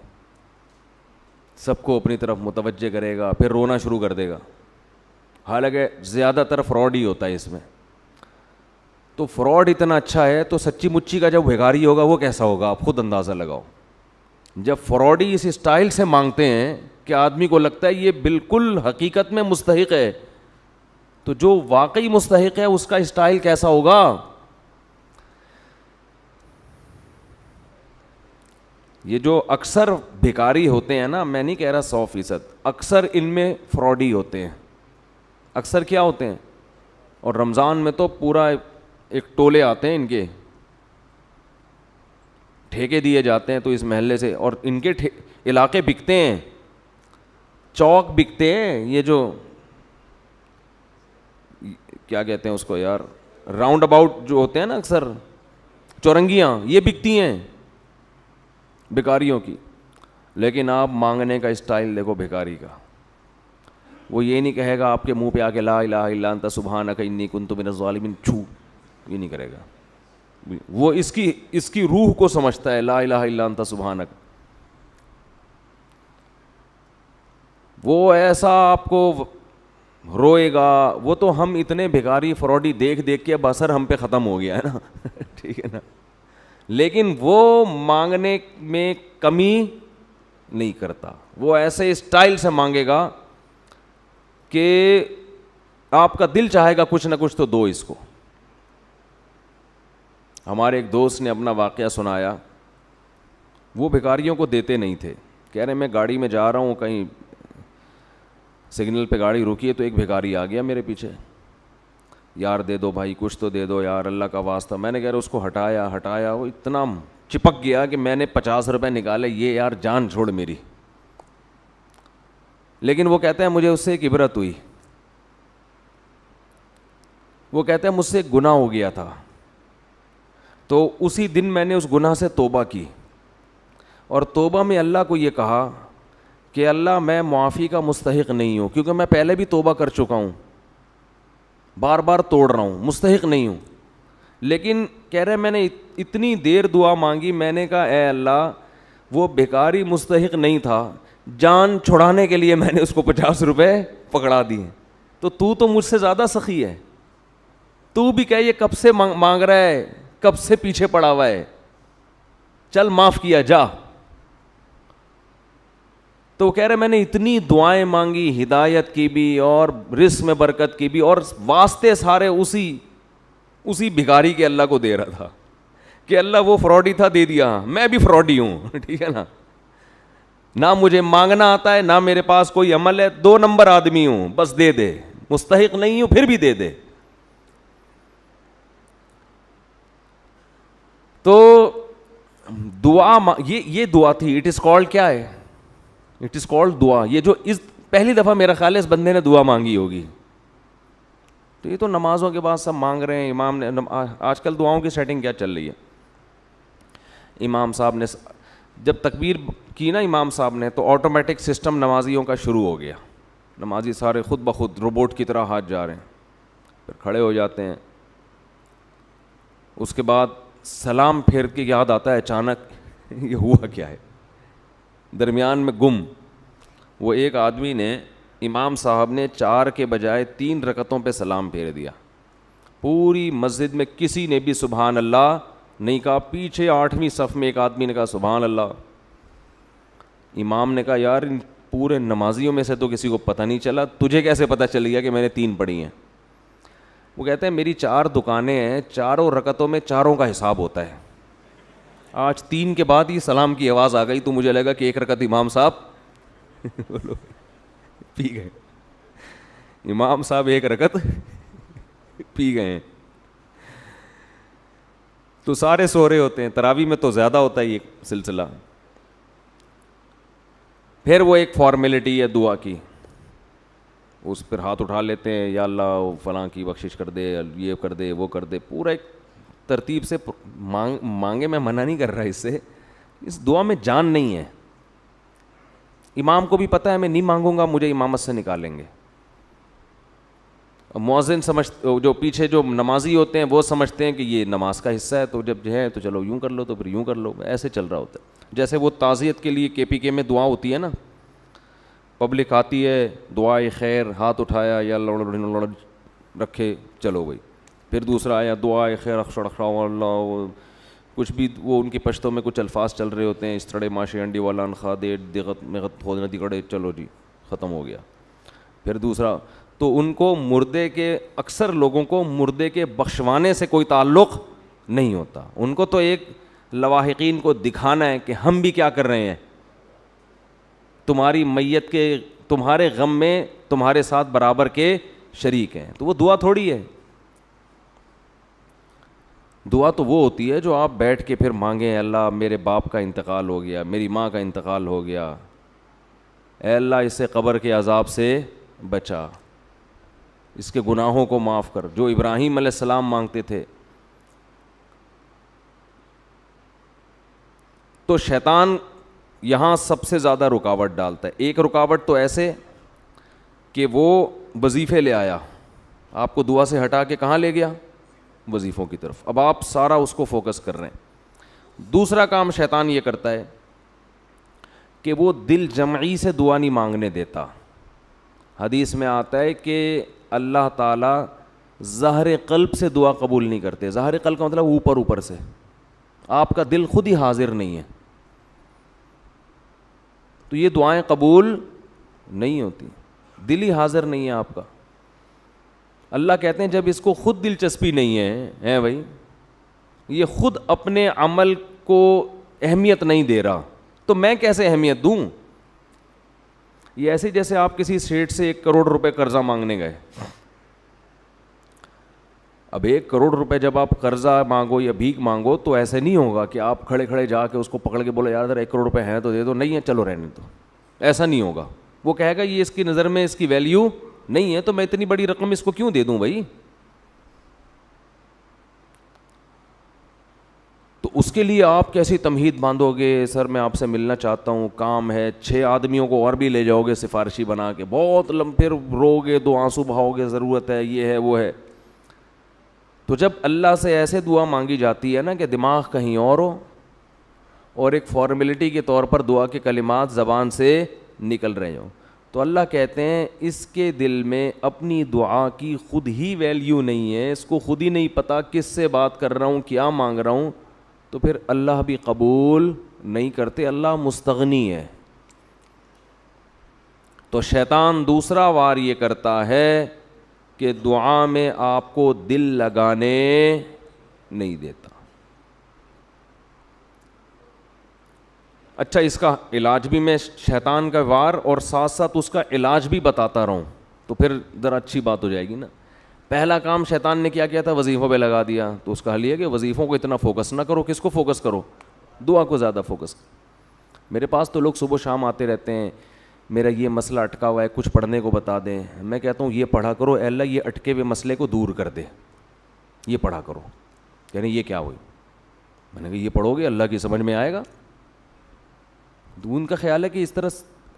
سب کو اپنی طرف متوجہ کرے گا، پھر رونا شروع کر دے گا۔ حالانکہ زیادہ تر فراڈ ہی ہوتا ہے اس میں۔ تو فراڈ اتنا اچھا ہے تو سچی مچی کا جب بھیکاری ہوگا وہ کیسا ہوگا، آپ خود اندازہ لگاؤ۔ جب فراڈی اس اسٹائل سے مانگتے ہیں کہ آدمی کو لگتا ہے یہ بالکل حقیقت میں مستحق ہے, تو جو واقعی مستحق ہے اس کا اسٹائل کیسا ہوگا؟ یہ جو اکثر بھکاری ہوتے ہیں نا, میں نہیں کہہ رہا 100%, اکثر ان میں فراڈی ہوتے ہیں. اکثر کیا ہوتے ہیں؟ اور رمضان میں تو پورا ایک ٹولے آتے ہیں ان کے, ٹھیکے دیے جاتے ہیں تو اس محلے سے, اور ان کے علاقے بکتے ہیں, چوک بکتے ہیں, یہ جو کیا کہتے ہیں اس کو یار, راؤنڈ اباؤٹ جو ہوتے ہیں نا اکثر, چورنگیاں, یہ بکتی ہیں بھکاریوں کی. لیکن آپ مانگنے کا اسٹائل دیکھو بھکاری کا, وہ یہ نہیں کہے گا آپ کے منہ پہ آ کے لا الہ الا انت سبحانک انی کنت من الظالمین, چھو, یہ نہیں کرے گا. وہ اس کی روح کو سمجھتا ہے, لا الہ الا انت سبحانک. وہ ایسا آپ کو روئے گا, وہ تو ہم اتنے بھکاری فراڈی دیکھ دیکھ کے اب اثر ہم پہ ختم ہو گیا ہے نا ٹھیک ہے نا. لیکن وہ مانگنے میں کمی نہیں کرتا, وہ ایسے اسٹائل سے مانگے گا کہ آپ کا دل چاہے گا کچھ نہ کچھ تو دو اس کو. ہمارے ایک دوست نے اپنا واقعہ سنایا, وہ بھکاریوں کو دیتے نہیں تھے. کہہ رہے میں گاڑی میں جا رہا ہوں, کہیں سگنل پہ گاڑی رکی ہے تو ایک بھکاری آ گیا میرے پیچھے, یار دے دو بھائی, کچھ تو دے دو یار, اللہ کا واسطہ. میں نے کہہ رہا اس کو ہٹایا, وہ اتنا چپک گیا کہ میں نے 50 روپے نکالے, یہ یار جان چھوڑ میری. لیکن وہ کہتا ہے مجھے اس سے ایک عبرت ہوئی. وہ کہتا ہے مجھ سے ایک گناہ ہو گیا تھا, تو اسی دن میں نے اس گناہ سے توبہ کی, اور توبہ میں اللہ کو یہ کہا کہ اللہ میں معافی کا مستحق نہیں ہوں, کیونکہ میں پہلے بھی توبہ کر چکا ہوں, بار بار توڑ رہا ہوں, مستحق نہیں ہوں. لیکن کہہ رہے میں نے اتنی دیر دعا مانگی, میں نے کہا اے اللہ وہ بھکاری مستحق نہیں تھا, جان چھڑانے کے لیے میں نے اس کو 50 روپے پکڑا دیے. تو مجھ سے زیادہ سخی ہے, تو بھی کہ یہ کب سے مانگ رہا ہے, کب سے پیچھے پڑا ہوا ہے, چل معاف کیا جا. تو کہہ رہے میں نے اتنی دعائیں مانگی, ہدایت کی بھی اور رزق میں برکت کی بھی, اور واسطے سارے اسی بھکاری کے اللہ کو دے رہا تھا کہ اللہ وہ فراڈی تھا, دے دیا, میں بھی فراڈی ہوں ٹھیک ہے نا. نہ مجھے مانگنا آتا ہے, نہ میرے پاس کوئی عمل ہے, 2 نمبر آدمی ہوں, بس دے دے, مستحق نہیں ہوں پھر بھی دے دے. تو دعا, یہ دعا تھی, اٹ از کالڈ کیا ہے, اٹ از کالڈ دعا. یہ جو پہلی دفعہ میرا خیال ہے اس بندے نے دعا مانگی ہوگی. تو یہ تو نمازوں کے بعد سب مانگ رہے ہیں. امام نے, آج کل دعاؤں کی سیٹنگ کیا چل رہی ہے, امام صاحب نے جب تکبیر کی نا امام صاحب نے, تو آٹومیٹک سسٹم نمازیوں کا شروع ہو گیا. نمازی سارے خود بخود روبوٹ کی طرح ہاتھ جا رہے ہیں, پھر کھڑے ہو جاتے ہیں. اس کے بعد سلام پھیر کے یاد آتا ہے اچانک یہ ہوا کیا ہے, درمیان میں گم. وہ ایک آدمی نے, امام صاحب نے 4 کے بجائے 3 رکعتوں پہ سلام پھیر دیا. پوری مسجد میں کسی نے بھی سبحان اللہ نہیں کہا. پیچھے 8ویں صف میں ایک آدمی نے کہا سبحان اللہ. امام نے کہا یار ان پورے نمازیوں میں سے تو کسی کو پتہ نہیں چلا, تجھے کیسے پتہ چل گیا کہ میں نے 3 پڑھی ہیں؟ وہ کہتے ہیں میری 4 دکانیں ہیں, چاروں رکعتوں میں چاروں کا حساب ہوتا ہے. آج 3 کے بعد ہی سلام کی آواز آ گئی تو مجھے لگا کہ 1 رکعت امام صاحب پی گئے. امام صاحب 1 رکعت پی گئے. تو سارے سو رہے ہوتے ہیں, تراویح میں تو زیادہ ہوتا ہے یہ سلسلہ. پھر وہ ایک فارمیلٹی ہے دعا کی, اس پر ہاتھ اٹھا لیتے ہیں, یا اللہ فلاں کی بخشش کر دے, یہ کر دے, وہ کر دے, پورا ایک ترتیب سے مانگے. میں منع نہیں کر رہا اس سے, اس دعا میں جان نہیں ہے. امام کو بھی پتہ ہے میں نہیں مانگوں گا مجھے امامت سے نکالیں گے. مؤذن جو پیچھے جو نمازی ہوتے ہیں وہ سمجھتے ہیں کہ یہ نماز کا حصہ ہے, تو جب جو ہے تو چلو یوں کر لو, تو پھر یوں کر لو, ایسے چل رہا ہوتا ہے. جیسے وہ تعزیت کے لیے KPK میں دعا ہوتی ہے نا, پبلک آتی ہے, دعائے خیر, ہاتھ اٹھایا یا رکھے, چلو بھائی. پھر دوسرا آیا دعائے خیر اللہ کچھ بھی وہ ان کی پشتوں میں کچھ الفاظ چل رہے ہوتے ہیں, اس طرح ماشی انڈی والا انخا دے دغت مغت کھودنا دکڑے, چلو جی ختم ہو گیا. پھر دوسرا, تو ان کو مردے کے, اکثر لوگوں کو مردے کے بخشوانے سے کوئی تعلق نہیں ہوتا. ان کو تو ایک لواحقین کو دکھانا ہے کہ ہم بھی کیا کر رہے ہیں, تمہاری میت کے, تمہارے غم میں تمہارے ساتھ برابر کے شریک ہیں. تو وہ دعا تھوڑی ہے. دعا تو وہ ہوتی ہے جو آپ بیٹھ کے پھر مانگیں, اللہ میرے باپ کا انتقال ہو گیا, میری ماں کا انتقال ہو گیا, اے اللہ اسے قبر کے عذاب سے بچا, اس کے گناہوں کو معاف کر, جو ابراہیم علیہ السلام مانگتے تھے. تو شیطان یہاں سب سے زیادہ رکاوٹ ڈالتا ہے. ایک رکاوٹ تو ایسے کہ وہ وظیفے لے آیا, آپ کو دعا سے ہٹا کے کہاں لے گیا, وظیفوں کی طرف. اب آپ سارا اس کو فوکس کر رہے ہیں. دوسرا کام شیطان یہ کرتا ہے کہ وہ دل جمعی سے دعا نہیں مانگنے دیتا. حدیث میں آتا ہے کہ اللہ تعالیٰ ظاہر قلب سے دعا قبول نہیں کرتے. ظاہر قلب کا مطلب اوپر اوپر سے, آپ کا دل خود ہی حاضر نہیں ہے, تو یہ دعائیں قبول نہیں ہوتی. دل ہی حاضر نہیں ہے آپ کا. اللہ کہتے ہیں جب اس کو خود دلچسپی نہیں ہے بھائی, یہ خود اپنے عمل کو اہمیت نہیں دے رہا, تو میں کیسے اہمیت دوں. یہ ایسے جیسے آپ کسی سیٹ سے 1 کروڑ روپے قرضہ مانگنے گئے. اب 1 کروڑ روپے جب آپ قرضہ مانگو یا بھیک مانگو تو ایسے نہیں ہوگا کہ آپ کھڑے کھڑے جا کے اس کو پکڑ کے بولے یار ادھر 1 کروڑ روپے ہیں تو دے دو, نہیں ہے چلو رہنے دو. ایسا نہیں ہوگا. وہ کہے گا یہ اس کی نظر میں اس کی ویلیو نہیں ہے, تو میں اتنی بڑی رقم اس کو کیوں دے دوں بھائی. تو اس کے لیے آپ کیسی تمہید باندھو گے, سر میں آپ سے ملنا چاہتا ہوں, کام ہے, 6 آدمیوں کو اور بھی لے جاؤ گے سفارشی بنا کے, بہت پھر رو گے, 2 آنسو بہاؤ گے, ضرورت ہے, یہ ہے وہ ہے. تو جب اللہ سے ایسے دعا مانگی جاتی ہے نا کہ دماغ کہیں اور ہو اور ایک فارمیلٹی کے طور پر دعا کے کلمات زبان سے نکل رہے ہوں, تو اللہ کہتے ہیں اس کے دل میں اپنی دعا کی خود ہی ویلیو نہیں ہے, اس کو خود ہی نہیں پتا کس سے بات کر رہا ہوں, کیا مانگ رہا ہوں, تو پھر اللہ بھی قبول نہیں کرتے. اللہ مستغنی ہے. تو شیطان دوسرا وار یہ کرتا ہے کہ دعا میں آپ کو دل لگانے نہیں دیتا. اچھا, اس کا علاج بھی میں شیطان کا وار اور ساتھ ساتھ اس کا علاج بھی بتاتا رہوں تو پھر ذرا اچھی بات ہو جائے گی نا. پہلا کام شیطان نے کیا تھا, وظیفوں پہ لگا دیا. تو اس کا حل یہ کہ وظیفوں کو اتنا فوکس نہ کرو. کس کو فوکس کرو, دعا کو زیادہ فوکس کرو. میرے پاس تو لوگ صبح شام آتے رہتے ہیں, میرا یہ مسئلہ اٹکا ہوا ہے, کچھ پڑھنے کو بتا دیں. میں کہتا ہوں یہ پڑھا کرو, اے اللہ یہ اٹکے ہوئے مسئلے کو دور کر دے, یہ پڑھا کرو. یعنی یہ کیا ہوئی, میں نے کہا یہ پڑھو گے اللہ کی سمجھ میں آئے گا. ان کا خیال ہے کہ اس طرح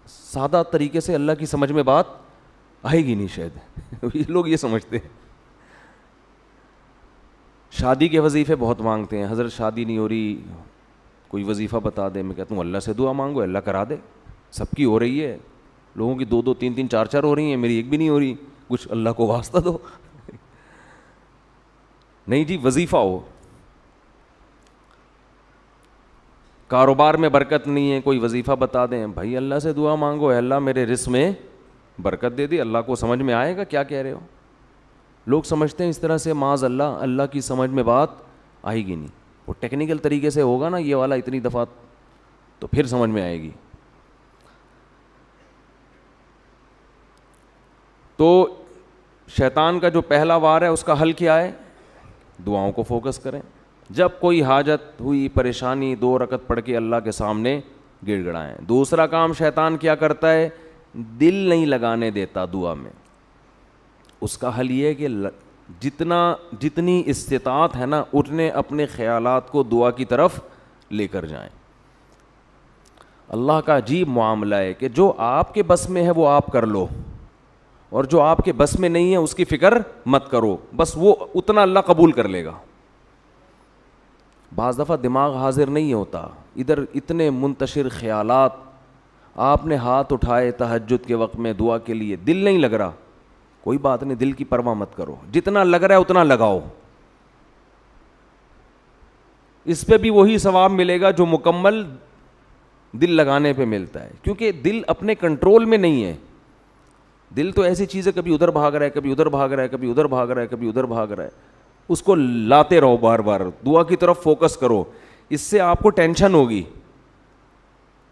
سادہ طریقے سے اللہ کی سمجھ میں بات آئے گی نہیں شاید. یہ لوگ یہ سمجھتے ہیں. شادی کے وظیفے بہت مانگتے ہیں, حضرت شادی نہیں ہو رہی, کوئی وظیفہ بتا دے. میں کہتا ہوں اللہ سے دعا مانگو, اللہ کرا دے. سب کی ہو رہی ہے, لوگوں کی 2 2 3 3 4 4 ہو رہی ہیں, میری ایک بھی نہیں ہو رہی. کچھ اللہ کو واسطہ دو. نہیں جی, وظیفہ ہو. کاروبار میں برکت نہیں ہے, کوئی وظیفہ بتا دیں. بھائی اللہ سے دعا مانگو, اے اللہ میرے رزق میں برکت دے دی. اللہ کو سمجھ میں آئے گا کیا کہہ رہے ہو. لوگ سمجھتے ہیں اس طرح سے معاذ اللہ, اللہ کی سمجھ میں بات آئے گی نہیں. وہ ٹیکنیکل طریقے سے ہوگا نا یہ والا اتنی دفعہ, تو پھر سمجھ میں آئے گی. تو شیطان کا جو پہلا وار ہے اس کا حل کیا ہے, دعاؤں کو فوکس کریں. جب کوئی حاجت ہوئی, پریشانی, 2 رکعت پڑھ کے اللہ کے سامنے گڑ گڑائیں. دوسرا کام شیطان کیا کرتا ہے, دل نہیں لگانے دیتا دعا میں. اس کا حل یہ ہے کہ جتنی استطاعت ہے نا اتنے اپنے خیالات کو دعا کی طرف لے کر جائیں. اللہ کا عجیب معاملہ ہے کہ جو آپ کے بس میں ہے وہ آپ کر لو, اور جو آپ کے بس میں نہیں ہے اس کی فکر مت کرو, بس وہ اتنا اللہ قبول کر لے گا. بعض دفعہ دماغ حاضر نہیں ہوتا, ادھر اتنے منتشر خیالات, آپ نے ہاتھ اٹھائے تہجد کے وقت میں دعا کے لیے, دل نہیں لگ رہا, کوئی بات نہیں, دل کی پرواہ مت کرو, جتنا لگ رہا ہے اتنا لگاؤ. اس پہ بھی وہی ثواب ملے گا جو مکمل دل لگانے پہ ملتا ہے, کیونکہ دل اپنے کنٹرول میں نہیں ہے. دل تو ایسی چیز ہے, کبھی ادھر بھاگ رہا ہے, کبھی ادھر بھاگ رہا ہے, کبھی ادھر بھاگ رہا ہے, کبھی ادھر بھاگ رہا ہے. اس کو لاتے رہو, بار بار دعا کی طرف فوکس کرو, اس سے آپ کو ٹینشن ہوگی.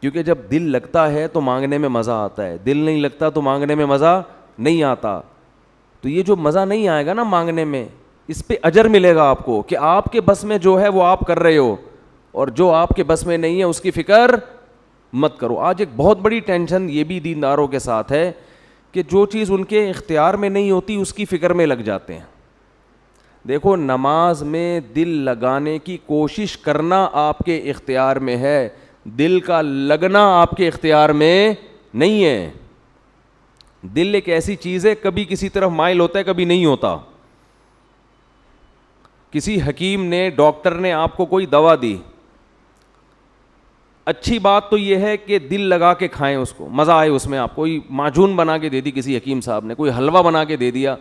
کیونکہ جب دل لگتا ہے تو مانگنے میں مزہ آتا ہے, دل نہیں لگتا تو مانگنے میں مزہ نہیں آتا. تو یہ جو مزہ نہیں آئے گا نا مانگنے میں, اس پہ اجر ملے گا آپ کو کہ آپ کے بس میں جو ہے وہ آپ کر رہے ہو, اور جو آپ کے بس میں نہیں ہے اس کی فکر مت کرو. آج ایک بہت بڑی ٹینشن یہ بھی دینداروں کے ساتھ ہے کہ جو چیز ان کے اختیار میں نہیں ہوتی اس کی فکر میں لگ جاتے ہیں. دیکھو, نماز میں دل لگانے کی کوشش کرنا آپ کے اختیار میں ہے, دل کا لگنا آپ کے اختیار میں نہیں ہے. دل ایک ایسی چیز ہے, کبھی کسی طرف مائل ہوتا ہے, کبھی نہیں ہوتا. کسی حکیم نے, ڈاکٹر نے آپ کو کوئی دوا دی, اچھی بات تو یہ ہے کہ دل لگا کے کھائیں اس کو, مزہ آئے اس میں. آپ کوئی معجون بنا کے دے دی کسی حکیم صاحب نے, کوئی حلوہ بنا کے دے دیا,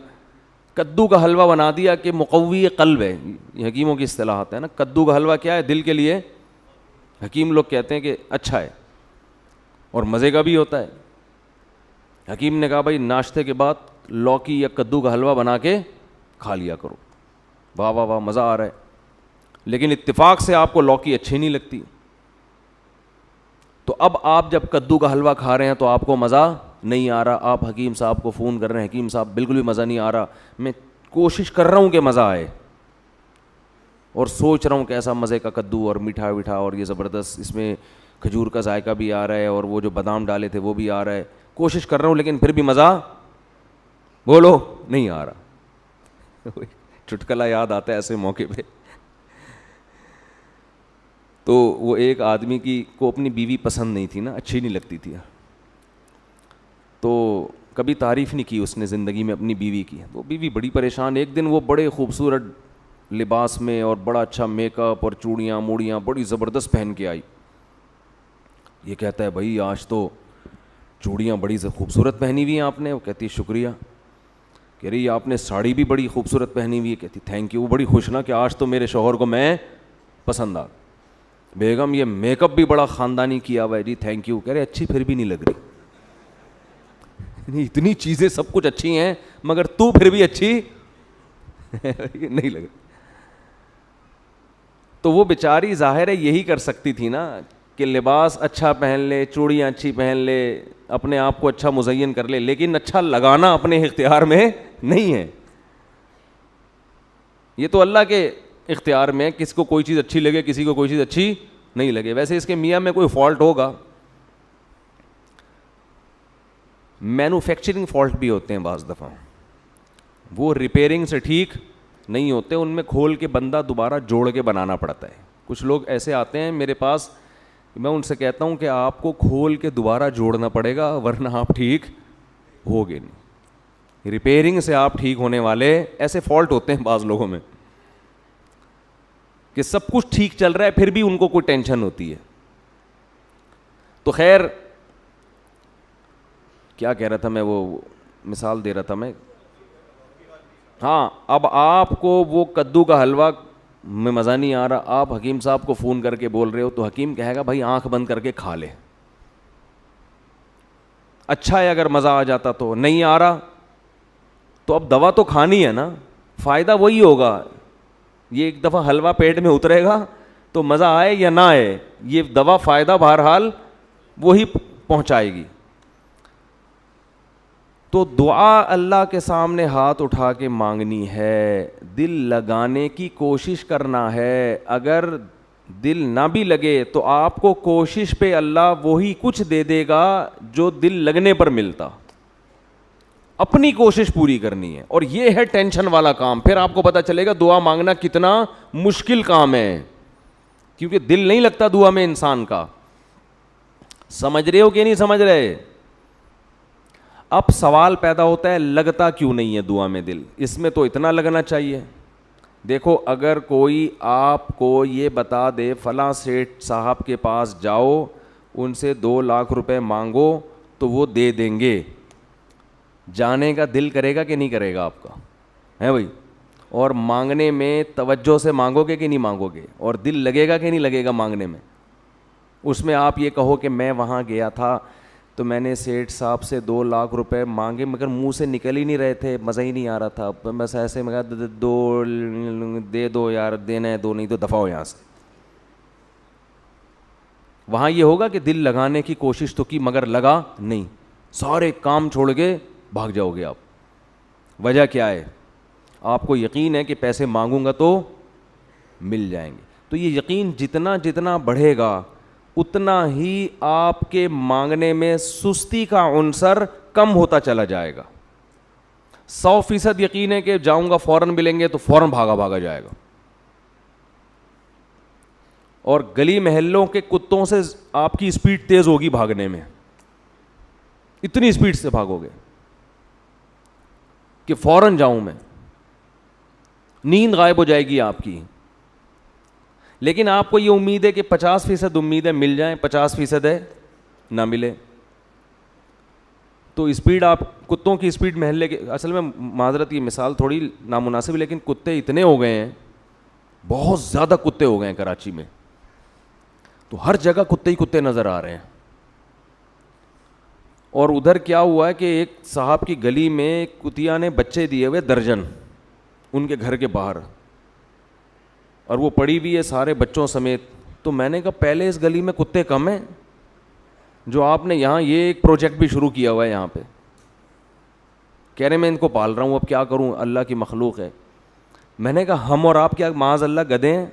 کدو کا حلوہ بنا دیا کہ مقوی قلب ہے, یہ حکیموں کی اصطلاحات ہے نا. کدو کا حلوہ کیا ہے؟ دل کے لیے. حکیم لوگ کہتے ہیں کہ اچھا ہے اور مزے کا بھی ہوتا ہے. حکیم نے کہا بھائی ناشتے کے بعد لوکی یا کدو کا حلوہ بنا کے کھا لیا کرو. واہ واہ واہ, مزہ آ رہا ہے. لیکن اتفاق سے آپ کو لوکی اچھی نہیں لگتی, تو اب آپ جب کدو کا حلوہ کھا رہے ہیں تو آپ کو مزہ نہیں آ رہا. آپ حکیم صاحب کو فون کر رہے ہیں, حکیم صاحب بالکل بھی مزہ نہیں آ رہا, میں کوشش کر رہا ہوں کہ مزہ آئے, اور سوچ رہا ہوں کیسا مزے کا کدو اور میٹھا میٹھا, اور یہ زبردست اس میں کھجور کا ذائقہ بھی آ رہا ہے, اور وہ جو بادام ڈالے تھے وہ بھی آ رہا ہے. کوشش کر رہا ہوں لیکن پھر بھی مزہ بولو نہیں آ رہا. چٹکلا یاد آتا ہے ایسے موقع پہ. تو وہ ایک آدمی کو اپنی بیوی پسند نہیں تھی نا, اچھی نہیں لگتی تھی, تو کبھی تعریف نہیں کی اس نے زندگی میں اپنی بیوی کی. تو بیوی بڑی پریشان. ایک دن وہ بڑے خوبصورت لباس میں اور بڑا اچھا میک اپ اور چوڑیاں موڑیاں بڑی زبردست پہن کے آئی. یہ کہتا ہے بھائی آج تو چوڑیاں بڑی خوبصورت پہنی ہوئی ہیں آپ نے. وہ کہتی ہے شکریہ. کہہ رہی آپ نے ساڑی بھی بڑی خوبصورت پہنی ہوئی ہے. کہتی تھینک یو. وہ بڑی خوش نا کہ آج تو میرے شوہر کو میں پسند آ. بیگم یہ میک اپ بھی بڑا خاندانی کیا ہوا ہے. جی تھینک یو. کہہ رہے اچھی پھر بھی نہیں لگ رہی. اتنی چیزیں سب کچھ اچھی ہیں مگر تو پھر بھی اچھی نہیں لگ. تو وہ بیچاری ظاہر ہے یہی کر سکتی تھی نا کہ لباس اچھا پہن لے, چوڑیاں اچھی پہن لے, اپنے آپ کو اچھا مزین کر لے, لیکن اچھا لگانا اپنے اختیار میں نہیں ہے. یہ تو اللہ کے اختیار میں, کسی کو کوئی چیز اچھی لگے, کسی کو کوئی چیز اچھی نہیں لگے. ویسے اس کے میاں میں کوئی فالٹ ہوگا, مینوفیکچرنگ فالٹ بھی ہوتے ہیں بعض دفعہ, وہ ریپیئرنگ سے ٹھیک نہیں ہوتے, ان میں کھول کے بندہ دوبارہ جوڑ کے بنانا پڑتا ہے. کچھ لوگ ایسے آتے ہیں میرے پاس, میں ان سے کہتا ہوں کہ آپ کو کھول کے دوبارہ جوڑنا پڑے گا ورنہ آپ ٹھیک ہوگے نہیں. ریپیئرنگ سے آپ ٹھیک ہونے والے, ایسے فالٹ ہوتے ہیں بعض لوگوں میں کہ سب کچھ ٹھیک چل رہا ہے پھر بھی ان کو کوئی ٹینشن ہوتی ہے. تو خیر کیا کہہ رہا تھا میں, وہ مثال دے رہا تھا میں. ہاں, اب آپ کو وہ کدو کا حلوہ میں مزہ نہیں آ رہا, آپ حکیم صاحب کو فون کر کے بول رہے ہو, تو حکیم کہے گا بھائی آنکھ بند کر کے کھا لے. اچھا ہے اگر مزہ آ جاتا تو, نہیں آ رہا تو اب دوا تو کھانی ہے نا, فائدہ وہی ہوگا. یہ ایک دفعہ حلوہ پیٹ میں اترے گا تو مزہ آئے یا نہ آئے, یہ دوا فائدہ بہرحال وہی پہنچائے گی. تو دعا اللہ کے سامنے ہاتھ اٹھا کے مانگنی ہے, دل لگانے کی کوشش کرنا ہے. اگر دل نہ بھی لگے تو آپ کو کوشش پہ اللہ وہی کچھ دے دے گا جو دل لگنے پر ملتا. اپنی کوشش پوری کرنی ہے, اور یہ ہے ٹینشن والا کام. پھر آپ کو پتہ چلے گا دعا مانگنا کتنا مشکل کام ہے, کیونکہ دل نہیں لگتا دعا میں انسان کا. سمجھ رہے ہو کہ نہیں سمجھ رہے؟ اب سوال پیدا ہوتا ہے لگتا کیوں نہیں ہے دعا میں دل؟ اس میں تو اتنا لگنا چاہیے. دیکھو, اگر کوئی آپ کو یہ بتا دے فلاں سیٹھ صاحب کے پاس جاؤ, ان سے 2 لاکھ روپے مانگو تو وہ دے دیں گے, جانے کا دل کرے گا کہ نہیں کرے گا آپ کا؟ ہے بھائی. اور مانگنے میں توجہ سے مانگو گے کہ نہیں مانگو گے, اور دل لگے گا کہ نہیں لگے گا مانگنے میں. اس میں آپ یہ کہو کہ میں وہاں گیا تھا تو میں نے سیٹھ صاحب سے 2 لاکھ روپے مانگے مگر منہ سے نکل ہی نہیں رہے تھے, مزہ ہی نہیں آ رہا تھا, بس ایسے میں کہا 2 دے دو یار, دینا ہے 2 نہیں تو دفع ہو یہاں سے. وہاں یہ ہوگا کہ دل لگانے کی کوشش تو کی مگر لگا نہیں, سارے کام چھوڑ کے بھاگ جاؤ گے آپ. وجہ کیا ہے؟ آپ کو یقین ہے کہ پیسے مانگوں گا تو مل جائیں گے. تو یہ یقین جتنا جتنا بڑھے گا اتنا ہی آپ کے مانگنے میں سستی کا عنصر کم ہوتا چلا جائے گا. 100% یقین ہے کہ جاؤں گا فوراً ملیں گے تو فوراً بھاگا بھاگا جائے گا. اور گلی محلوں کے کتوں سے آپ کی اسپیڈ تیز ہوگی بھاگنے میں, اتنی اسپیڈ سے بھاگو گے کہ فوراً جاؤں میں, نیند غائب ہو جائے گی آپ کی. لیکن آپ کو یہ امید ہے کہ 50% امید ہے مل جائیں, 50% ہے نہ ملے. تو اسپیڈ آپ کتوں کی اسپیڈ محلے کے, اصل میں معذرت کی مثال تھوڑی نامناسب, لیکن کتے اتنے ہو گئے ہیں, بہت زیادہ کتے ہو گئے ہیں کراچی میں, تو ہر جگہ کتے ہی کتے نظر آ رہے ہیں. اور ادھر کیا ہوا ہے کہ ایک صاحب کی گلی میں کتیا نے بچے دیے ہوئے درجن ان کے گھر کے باہر, اور وہ پڑی ہوئی ہے سارے بچوں سمیت. تو میں نے کہا پہلے اس گلی میں کتے کم ہیں جو آپ نے یہاں یہ ایک پروجیکٹ بھی شروع کیا ہوا ہے یہاں پہ. کہہ رہے میں ان کو پال رہا ہوں, اب کیا کروں, اللہ کی مخلوق ہے. میں نے کہا ہم اور آپ کیا معاذ اللہ گدھے ہیں؟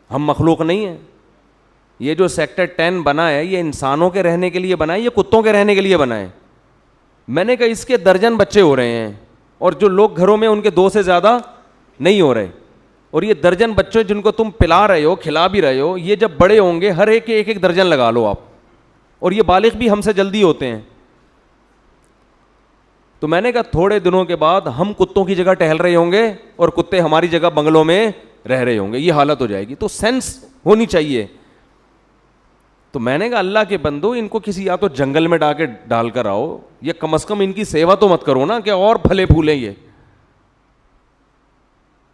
ہم مخلوق نہیں ہیں. یہ جو سیکٹر 10 بنا ہے یہ انسانوں کے رہنے کے لیے بنا ہے, یہ کتوں کے رہنے کے لیے بنا ہے. میں نے کہا اس کے درجن بچے ہو رہے ہیں, اور جو لوگ گھروں میں ان کے 2 سے زیادہ نہیں ہو رہے. اور یہ درجن بچے جن کو تم پلا رہے ہو کھلا بھی رہے ہو, یہ جب بڑے ہوں گے ہر ایک کے ایک درجن لگا لو آپ, اور یہ بالغ بھی ہم سے جلدی ہوتے ہیں. تو میں نے کہا تھوڑے دنوں کے بعد ہم کتوں کی جگہ ٹہل رہے ہوں گے اور کتے ہماری جگہ بنگلوں میں رہ رہے ہوں گے, یہ حالت ہو جائے گی. تو سینس ہونی چاہیے. تو میں نے کہا اللہ کے بندو ان کو کسی یا تو جنگل میں ڈال کر آؤ, یا کم از کم ان کی سیوا تو مت کرو نا کہ اور پھلے پھولیں یہ.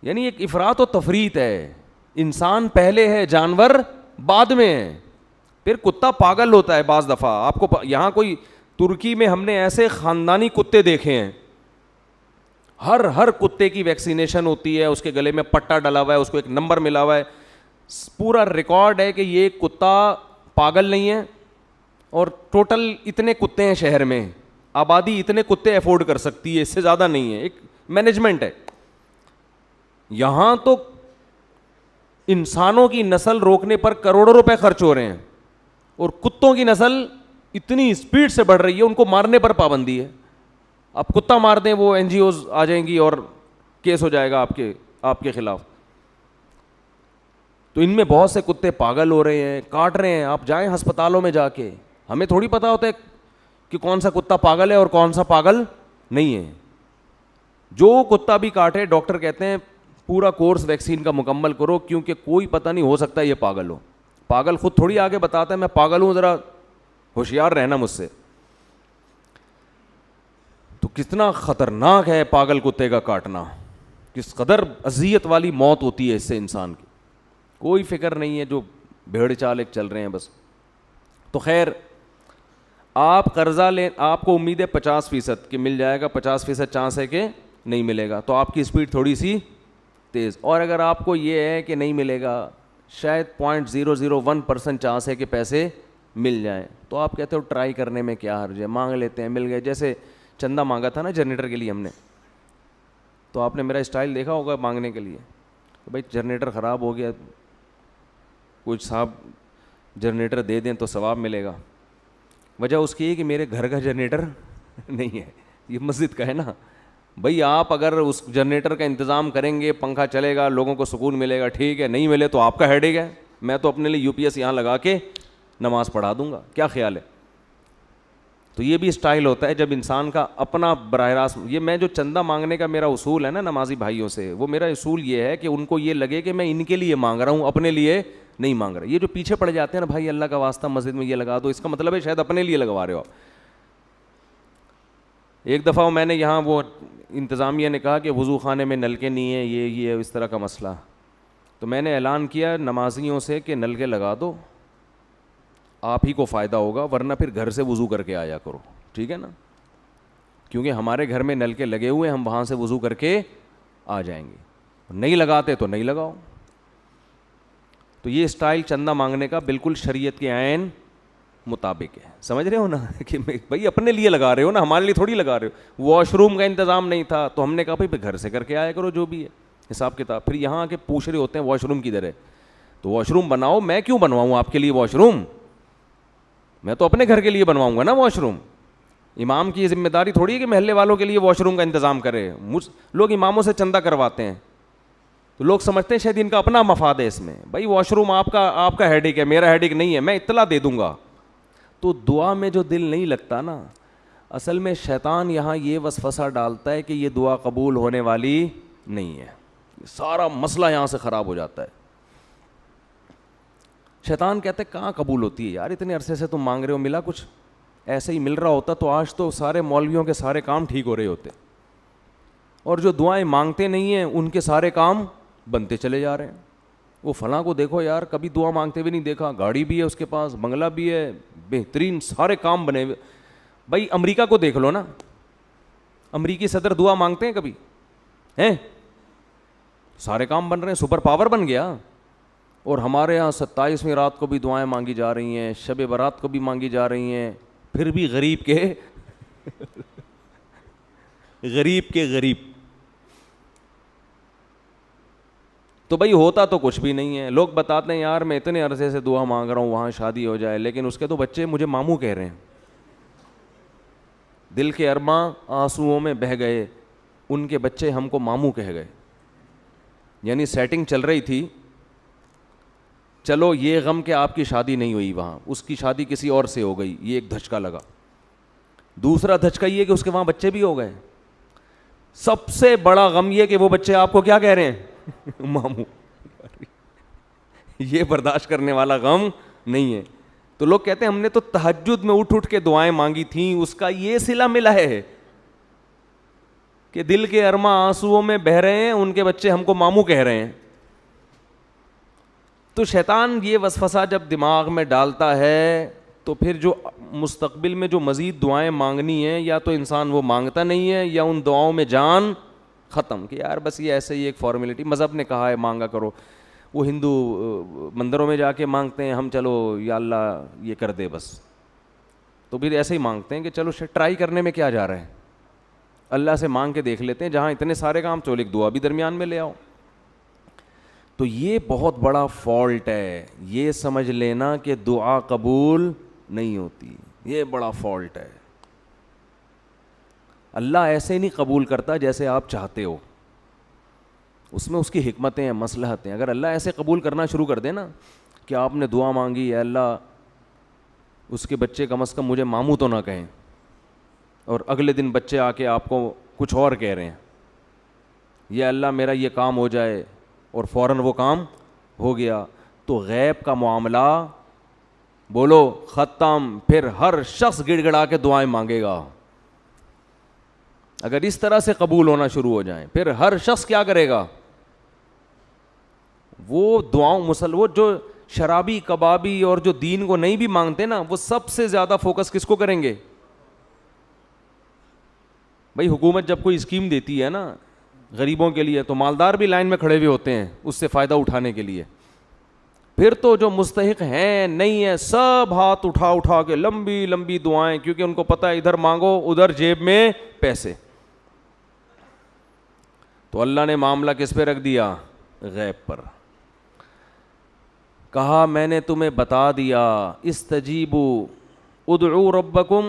یعنی ایک افراط و تفریط ہے. انسان پہلے ہے, جانور بعد میں ہے. پھر کتا پاگل ہوتا ہے بعض دفعہ. آپ کو یہاں کوئی ترکی میں ہم نے ایسے خاندانی کتے دیکھے ہیں, ہر کتے کی ویکسینیشن ہوتی ہے, اس کے گلے میں پٹا ڈلا ہوا ہے, اس کو ایک نمبر ملا ہوا ہے, پورا ریکارڈ ہے کہ یہ کتا پاگل نہیں ہے. اور ٹوٹل اتنے کتے ہیں شہر میں, آبادی اتنے کتے افورڈ کر سکتی ہے, اس سے زیادہ نہیں ہے. ایک مینجمنٹ ہے. یہاں تو انسانوں کی نسل روکنے پر کروڑوں روپے خرچ ہو رہے ہیں, اور کتوں کی نسل اتنی اسپیڈ سے بڑھ رہی ہے, ان کو مارنے پر پابندی ہے. آپ کتا مار دیں وہ NGOs آ جائیں گی اور کیس ہو جائے گا آپ کے خلاف. تو ان میں بہت سے کتے پاگل ہو رہے ہیں, کاٹ رہے ہیں. آپ جائیں ہسپتالوں میں جا کے, ہمیں تھوڑی پتہ ہوتا ہے کہ کون سا کتا پاگل ہے اور کون سا پاگل نہیں ہے. جو کتا بھی کاٹے ڈاکٹر کہتے ہیں پورا کورس ویکسین کا مکمل کرو, کیونکہ کوئی پتہ نہیں ہو سکتا یہ پاگل ہو. پاگل خود تھوڑی آگے بتاتا ہے میں پاگل ہوں, ذرا ہوشیار رہنا مجھ سے. تو کتنا خطرناک ہے پاگل کتے کا کاٹنا, کس قدر اذیت والی موت ہوتی ہے اس سے انسان کی. کوئی فکر نہیں ہے, جو بھیڑ چال ایک چل رہے ہیں بس. تو خیر آپ قرضہ لیں, آپ کو امید ہے 50% کہ مل جائے گا, 50% چانس ہے کہ نہیں ملے گا, تو آپ کی اسپیڈ تھوڑی سی تیز. اور اگر آپ کو یہ ہے کہ نہیں ملے گا, شاید 0.001% چانس ہے کہ پیسے مل جائیں, تو آپ کہتے ہو ٹرائی کرنے میں کیا حرج ہے, مانگ لیتے ہیں, مل گئے. جیسے چندہ مانگا تھا نا جنریٹر کے لیے ہم نے, تو آپ نے میرا اسٹائل دیکھا ہوگا مانگنے کے لیے. بھائی جنریٹر خراب ہو گیا, کچھ صاحب جنریٹر دے دیں تو ثواب ملے گا. وجہ اس کی ہے کہ میرے گھر کا جنریٹر نہیں ہے, یہ مسجد کا ہے نا. بھائی آپ اگر اس جنریٹر کا انتظام کریں گے, پنکھا چلے گا, لوگوں کو سکون ملے گا, ٹھیک ہے. نہیں ملے تو آپ کا ہیڈیک ہے. میں تو اپنے لیے UPS یہاں لگا کے نماز پڑھا دوں گا. کیا خیال ہے؟ تو یہ بھی اسٹائل ہوتا ہے جب انسان کا اپنا براہ راست. یہ میں جو چندہ مانگنے کا میرا اصول ہے نا نمازی بھائیوں سے, وہ میرا اصول یہ ہے کہ ان کو یہ لگے کہ میں ان کے لیے مانگ رہا ہوں, اپنے لیے نہیں مانگ رہا. یہ جو پیچھے پڑ جاتے ہیں نا, بھائی اللہ کا واسطہ مسجد میں یہ لگا دو, اس کا مطلب ہے شاید اپنے لیے لگوا رہے ہو آپ. ایک دفعہ میں نے یہاں وہ انتظامیہ نے کہا کہ وضو خانے میں نلکے نہیں ہیں، یہ اس طرح کا مسئلہ، تو میں نے اعلان کیا نمازیوں سے کہ نلکے لگا دو، آپ ہی کو فائدہ ہوگا، ورنہ پھر گھر سے وضو کر کے آیا کرو، ٹھیک ہے نا، کیونکہ ہمارے گھر میں نلکے لگے ہوئے، ہم وہاں سے وضو کر کے آ جائیں گے، نہیں لگاتے تو نہیں لگاؤ۔ تو یہ اسٹائل چندہ مانگنے کا بالکل شریعت کے عین مطابق ہے، سمجھ رہے ہو نا کہ بھائی اپنے لیے لگا رہے ہو نا، ہمارے لیے تھوڑی لگا رہے ہو۔ واش روم کا انتظام نہیں تھا تو ہم نے کہا بھائی گھر سے کر کے آیا کرو جو بھی ہے حساب کتاب، پھر یہاں آ کے پوچھ رہے ہوتے ہیں واش روم کدھر ہے، تو واش روم بناؤ، میں کیوں بنواؤں آپ کے لیے واش روم، میں تو اپنے گھر کے لیے بنواؤں گا نا واش روم۔ امام کی یہ ذمہ داری تھوڑی ہے کہ محلے والوں کے لیے واش روم کا انتظام کرے، لوگ اماموں سے چندہ کرواتے ہیں تو لوگ سمجھتے ہیں شاید ان کا اپنا مفاد ہے اس میں، بھائی واش روم آپ کا ہیڈیک ہے، میرا ہیڈیک نہیں ہے، میں اطلاع دے دوں گا۔ تو دعا میں جو دل نہیں لگتا نا، اصل میں شیطان یہاں یہ وسوسہ ڈالتا ہے کہ یہ دعا قبول ہونے والی نہیں ہے، سارا مسئلہ یہاں سے خراب ہو جاتا ہے۔ شیطان کہتے ہیں کہاں قبول ہوتی ہے یار، اتنے عرصے سے تم مانگ رہے ہو، ملا کچھ؟ ایسے ہی مل رہا ہوتا تو آج تو سارے مولویوں کے سارے کام ٹھیک ہو رہے ہوتے، اور جو دعائیں مانگتے نہیں ہیں ان کے سارے کام بنتے چلے جا رہے ہیں۔ وہ فلاں کو دیکھو یار، کبھی دعا مانگتے ہوئے نہیں دیکھا، گاڑی بھی ہے اس کے پاس، بنگلہ بھی ہے، بہترین سارے کام بنے ہوئے۔ بھائی امریکہ کو دیکھ لو نا، امریکی صدر دعا مانگتے ہیں کبھی ہیں؟ سارے کام بن رہے ہیں، سپر پاور بن گیا۔ اور ہمارے یہاں 27ویں رات کو بھی دعائیں مانگی جا رہی ہیں، شب برات کو بھی مانگی جا رہی ہیں، پھر بھی غریب کے غریب تو بھائی ہوتا تو کچھ بھی نہیں ہے۔ لوگ بتاتے ہیں یار میں اتنے عرصے سے دعا مانگ رہا ہوں وہاں شادی ہو جائے، لیکن اس کے تو بچے مجھے ماموں کہہ رہے ہیں۔ دل کے ارماں آنسوؤں میں بہہ گئے، ان کے بچے ہم کو ماموں کہہ گئے۔ یعنی سیٹنگ چل رہی تھی، چلو یہ غم کہ آپ کی شادی نہیں ہوئی وہاں، اس کی شادی کسی اور سے ہو گئی، یہ ایک دھچکا لگا۔ دوسرا دھچکا یہ کہ اس کے وہاں بچے بھی ہو گئے۔ سب سے بڑا غم یہ کہ وہ بچے آپ کو کیا کہہ رہے ہیں؟ ماموں۔ یہ برداشت کرنے والا غم نہیں ہے۔ تو لوگ کہتے ہیں ہم نے تو تہجد میں اٹھ کے دعائیں مانگی تھیں، اس کا یہ صلہ ملا ہے کہ دل کے ارماں آنسوؤں میں بہہ رہے ہیں، ان کے بچے ہم کو ماموں کہہ رہے ہیں۔ تو شیطان یہ وسوسہ جب دماغ میں ڈالتا ہے تو پھر جو مستقبل میں جو مزید دعائیں مانگنی ہیں، یا تو انسان وہ مانگتا نہیں ہے، یا ان دعاؤں میں جان ختم کہ یار بس یہ ایسے ہی ایک فارمیلٹی، مذہب نے کہا ہے مانگا کرو۔ وہ ہندو مندروں میں جا کے مانگتے ہیں، ہم چلو یا اللہ یہ کر دے بس، تو پھر ایسے ہی مانگتے ہیں کہ چلو ٹرائی کرنے میں کیا جا رہا ہے، اللہ سے مانگ کے دیکھ لیتے ہیں، جہاں اتنے سارے کام چول ایک دعا بھی درمیان میں لے آؤ۔ تو یہ بہت بڑا فالٹ ہے، یہ سمجھ لینا کہ دعا قبول نہیں ہوتی، یہ بڑا فالٹ ہے۔ اللہ ایسے نہیں قبول کرتا جیسے آپ چاہتے ہو، اس میں اس کی حکمتیں ہیں، مصلحتیں۔ اگر اللہ ایسے قبول کرنا شروع کر دے نا کہ آپ نے دعا مانگی اے اللہ اس کے بچے کم از کم مجھے ماموں تو نہ کہیں، اور اگلے دن بچے آ کے آپ کو کچھ اور کہہ رہے ہیں، یا اللہ میرا یہ کام ہو جائے، اور فوراً وہ کام ہو گیا، تو غیب کا معاملہ بولو ختم۔ پھر ہر شخص گڑ گڑا کے دعائیں مانگے گا۔ اگر اس طرح سے قبول ہونا شروع ہو جائیں، پھر ہر شخص کیا کرے گا؟ وہ دعاؤں وہ جو شرابی کبابی اور جو دین کو نہیں بھی مانگتے نا، وہ سب سے زیادہ فوکس کس کو کریں گے؟ بھائی حکومت جب کوئی اسکیم دیتی ہے نا غریبوں کے لیے تو مالدار بھی لائن میں کھڑے ہوئے ہوتے ہیں اس سے فائدہ اٹھانے کے لیے۔ پھر تو جو مستحق ہیں نہیں ہے سب ہاتھ اٹھا کے لمبی لمبی دعائیں، کیونکہ ان کو پتہ ہے ادھر مانگو ادھر جیب میں پیسے۔ تو اللہ نے معاملہ کس پہ رکھ دیا؟ غیب پر۔ کہا میں نے تمہیں بتا دیا، استجیبوا ادعوا ربکم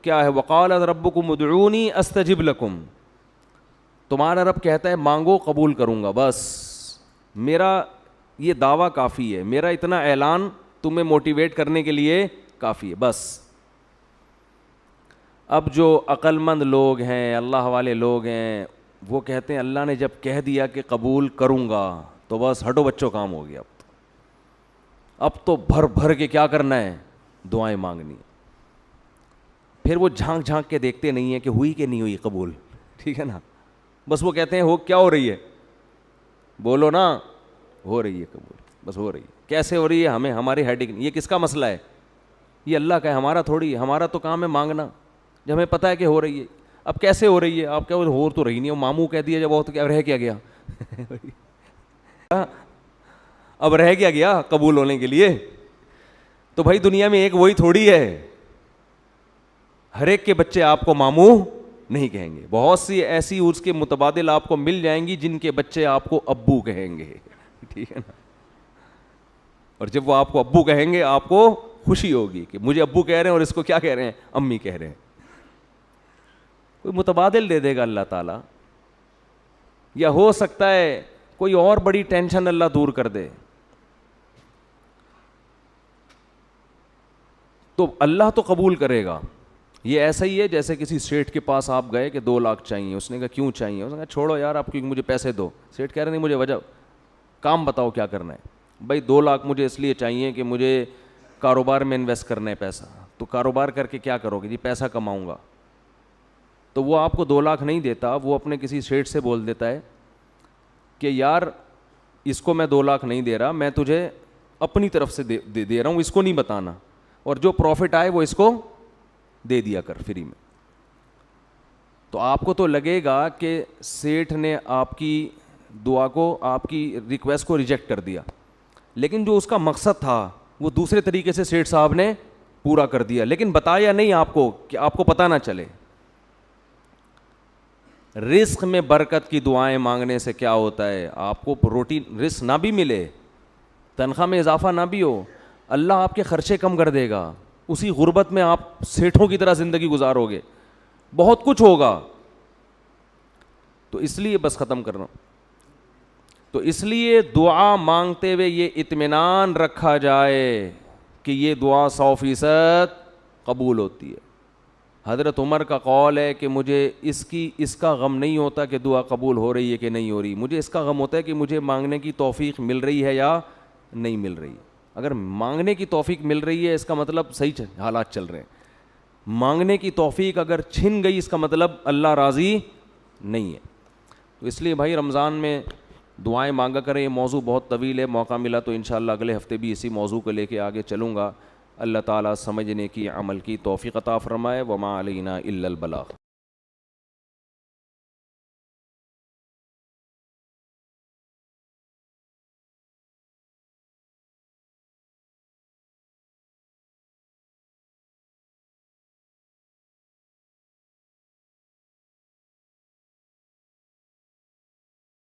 کیا ہے، وقال ربکم ادعونی استجب لکم، تمہارا رب کہتا ہے مانگو قبول کروں گا، بس میرا یہ دعویٰ کافی ہے، میرا اتنا اعلان تمہیں موٹیویٹ کرنے کے لیے کافی ہے بس۔ اب جو عقل مند لوگ ہیں، اللہ والے لوگ ہیں، وہ کہتے ہیں اللہ نے جب کہہ دیا کہ قبول کروں گا تو بس ہٹو بچوں کام ہو گیا، اب تو بھر بھر کے کیا کرنا ہے؟ دعائیں مانگنی۔ پھر وہ جھانک جھانک کے دیکھتے نہیں ہیں کہ ہوئی کہ نہیں ہوئی قبول, ٹھیک ہے نا, بس وہ کہتے ہیں ہو کیا ہو رہی ہے, بولو نا, ہو رہی ہے قبول, بس ہو رہی ہے. کیسے ہو رہی ہے ہمیں, ہماری ہیڈک نہیں, یہ کس کا مسئلہ ہے, یہ اللہ کا ہے, ہمارا تھوڑی ہے. ہمارا تو کام ہے مانگنا, جب ہمیں پتہ ہے کہ ہو رہی ہے. اب کیسے ہو رہی ہے, آپ کیا ہو تو رہی نہیں, وہ ماموں کہہ دیا جب بہت رہ کیا گیا اب رہ کیا گیا قبول ہونے کے لیے. تو بھائی دنیا میں ایک وہی تھوڑی ہے, ہر ایک کے بچے آپ کو ماموں نہیں کہیں گے. بہت سی ایسی اس کے متبادل آپ کو مل جائیں گی جن کے بچے آپ کو ابو کہیں گے, ٹھیک ہے نا. اور جب وہ آپ کو ابو کہیں گے آپ کو خوشی ہوگی کہ مجھے ابو کہہ رہے ہیں اور اس کو کیا کہہ رہے ہیں, امی کہہ رہے ہیں. کوئی متبادل دے دے گا اللہ تعالیٰ, یا ہو سکتا ہے کوئی اور بڑی ٹینشن اللہ دور کر دے. تو اللہ تو قبول کرے گا. یہ ایسا ہی ہے جیسے کسی سیٹھ کے پاس آپ گئے کہ 2 لاکھ چاہیے, اس نے کہا کیوں چاہیے, اس نے کہا چھوڑو یار آپ کیونکہ مجھے پیسے دو. سیٹھ کہہ رہے نہیں مجھے وجہ, کام بتاؤ کیا کرنا ہے. بھائی 2 لاکھ مجھے اس لیے چاہیے کہ مجھے کاروبار میں انویسٹ کرنا ہے پیسہ. تو کاروبار کر کے کیا کرو گے, جی پیسہ کماؤں گا. تو وہ آپ کو 2 لاکھ نہیں دیتا, وہ اپنے کسی سیٹھ سے بول دیتا ہے کہ یار اس کو میں 2 لاکھ نہیں دے رہا, میں تجھے اپنی طرف سے دے رہا ہوں, اس کو نہیں بتانا, اور جو پروفٹ آئے وہ اس کو دے دیا کر فری میں. تو آپ کو تو لگے گا کہ سیٹھ نے آپ کی دعا کو, آپ کی ریکویسٹ کو ریجیکٹ کر دیا, لیکن جو اس کا مقصد تھا وہ دوسرے طریقے سے سیٹھ صاحب نے پورا کر دیا, لیکن بتایا نہیں آپ کو کہ آپ کو پتہ نہ چلے. رزق میں برکت کی دعائیں مانگنے سے کیا ہوتا ہے, آپ کو روٹی رزق نہ بھی ملے, تنخواہ میں اضافہ نہ بھی ہو, اللہ آپ کے خرچے کم کر دے گا. اسی غربت میں آپ سیٹھوں کی طرح زندگی گزارو گے, بہت کچھ ہوگا. تو اس لیے بس ختم کرنا, تو اس لیے دعا مانگتے ہوئے یہ اطمینان رکھا جائے کہ یہ دعا 100% قبول ہوتی ہے. حضرت عمر کا قول ہے کہ مجھے اس کا غم نہیں ہوتا کہ دعا قبول ہو رہی ہے کہ نہیں ہو رہی, مجھے اس کا غم ہوتا ہے کہ مجھے مانگنے کی توفیق مل رہی ہے یا نہیں مل رہی. اگر مانگنے کی توفیق مل رہی ہے اس کا مطلب صحیح حالات چل رہے ہیں. مانگنے کی توفیق اگر چھن گئی اس کا مطلب اللہ راضی نہیں ہے. تو اس لیے بھائی رمضان میں دعائیں مانگا کریں. یہ موضوع بہت طویل ہے, موقع ملا تو انشاءاللہ اگلے ہفتے بھی اسی موضوع کو لے کے آگے چلوں گا. اللہ تعالیٰ سمجھنے کی, عمل کی توفیق عطا فرمائے. وما علینا الا البلاغ.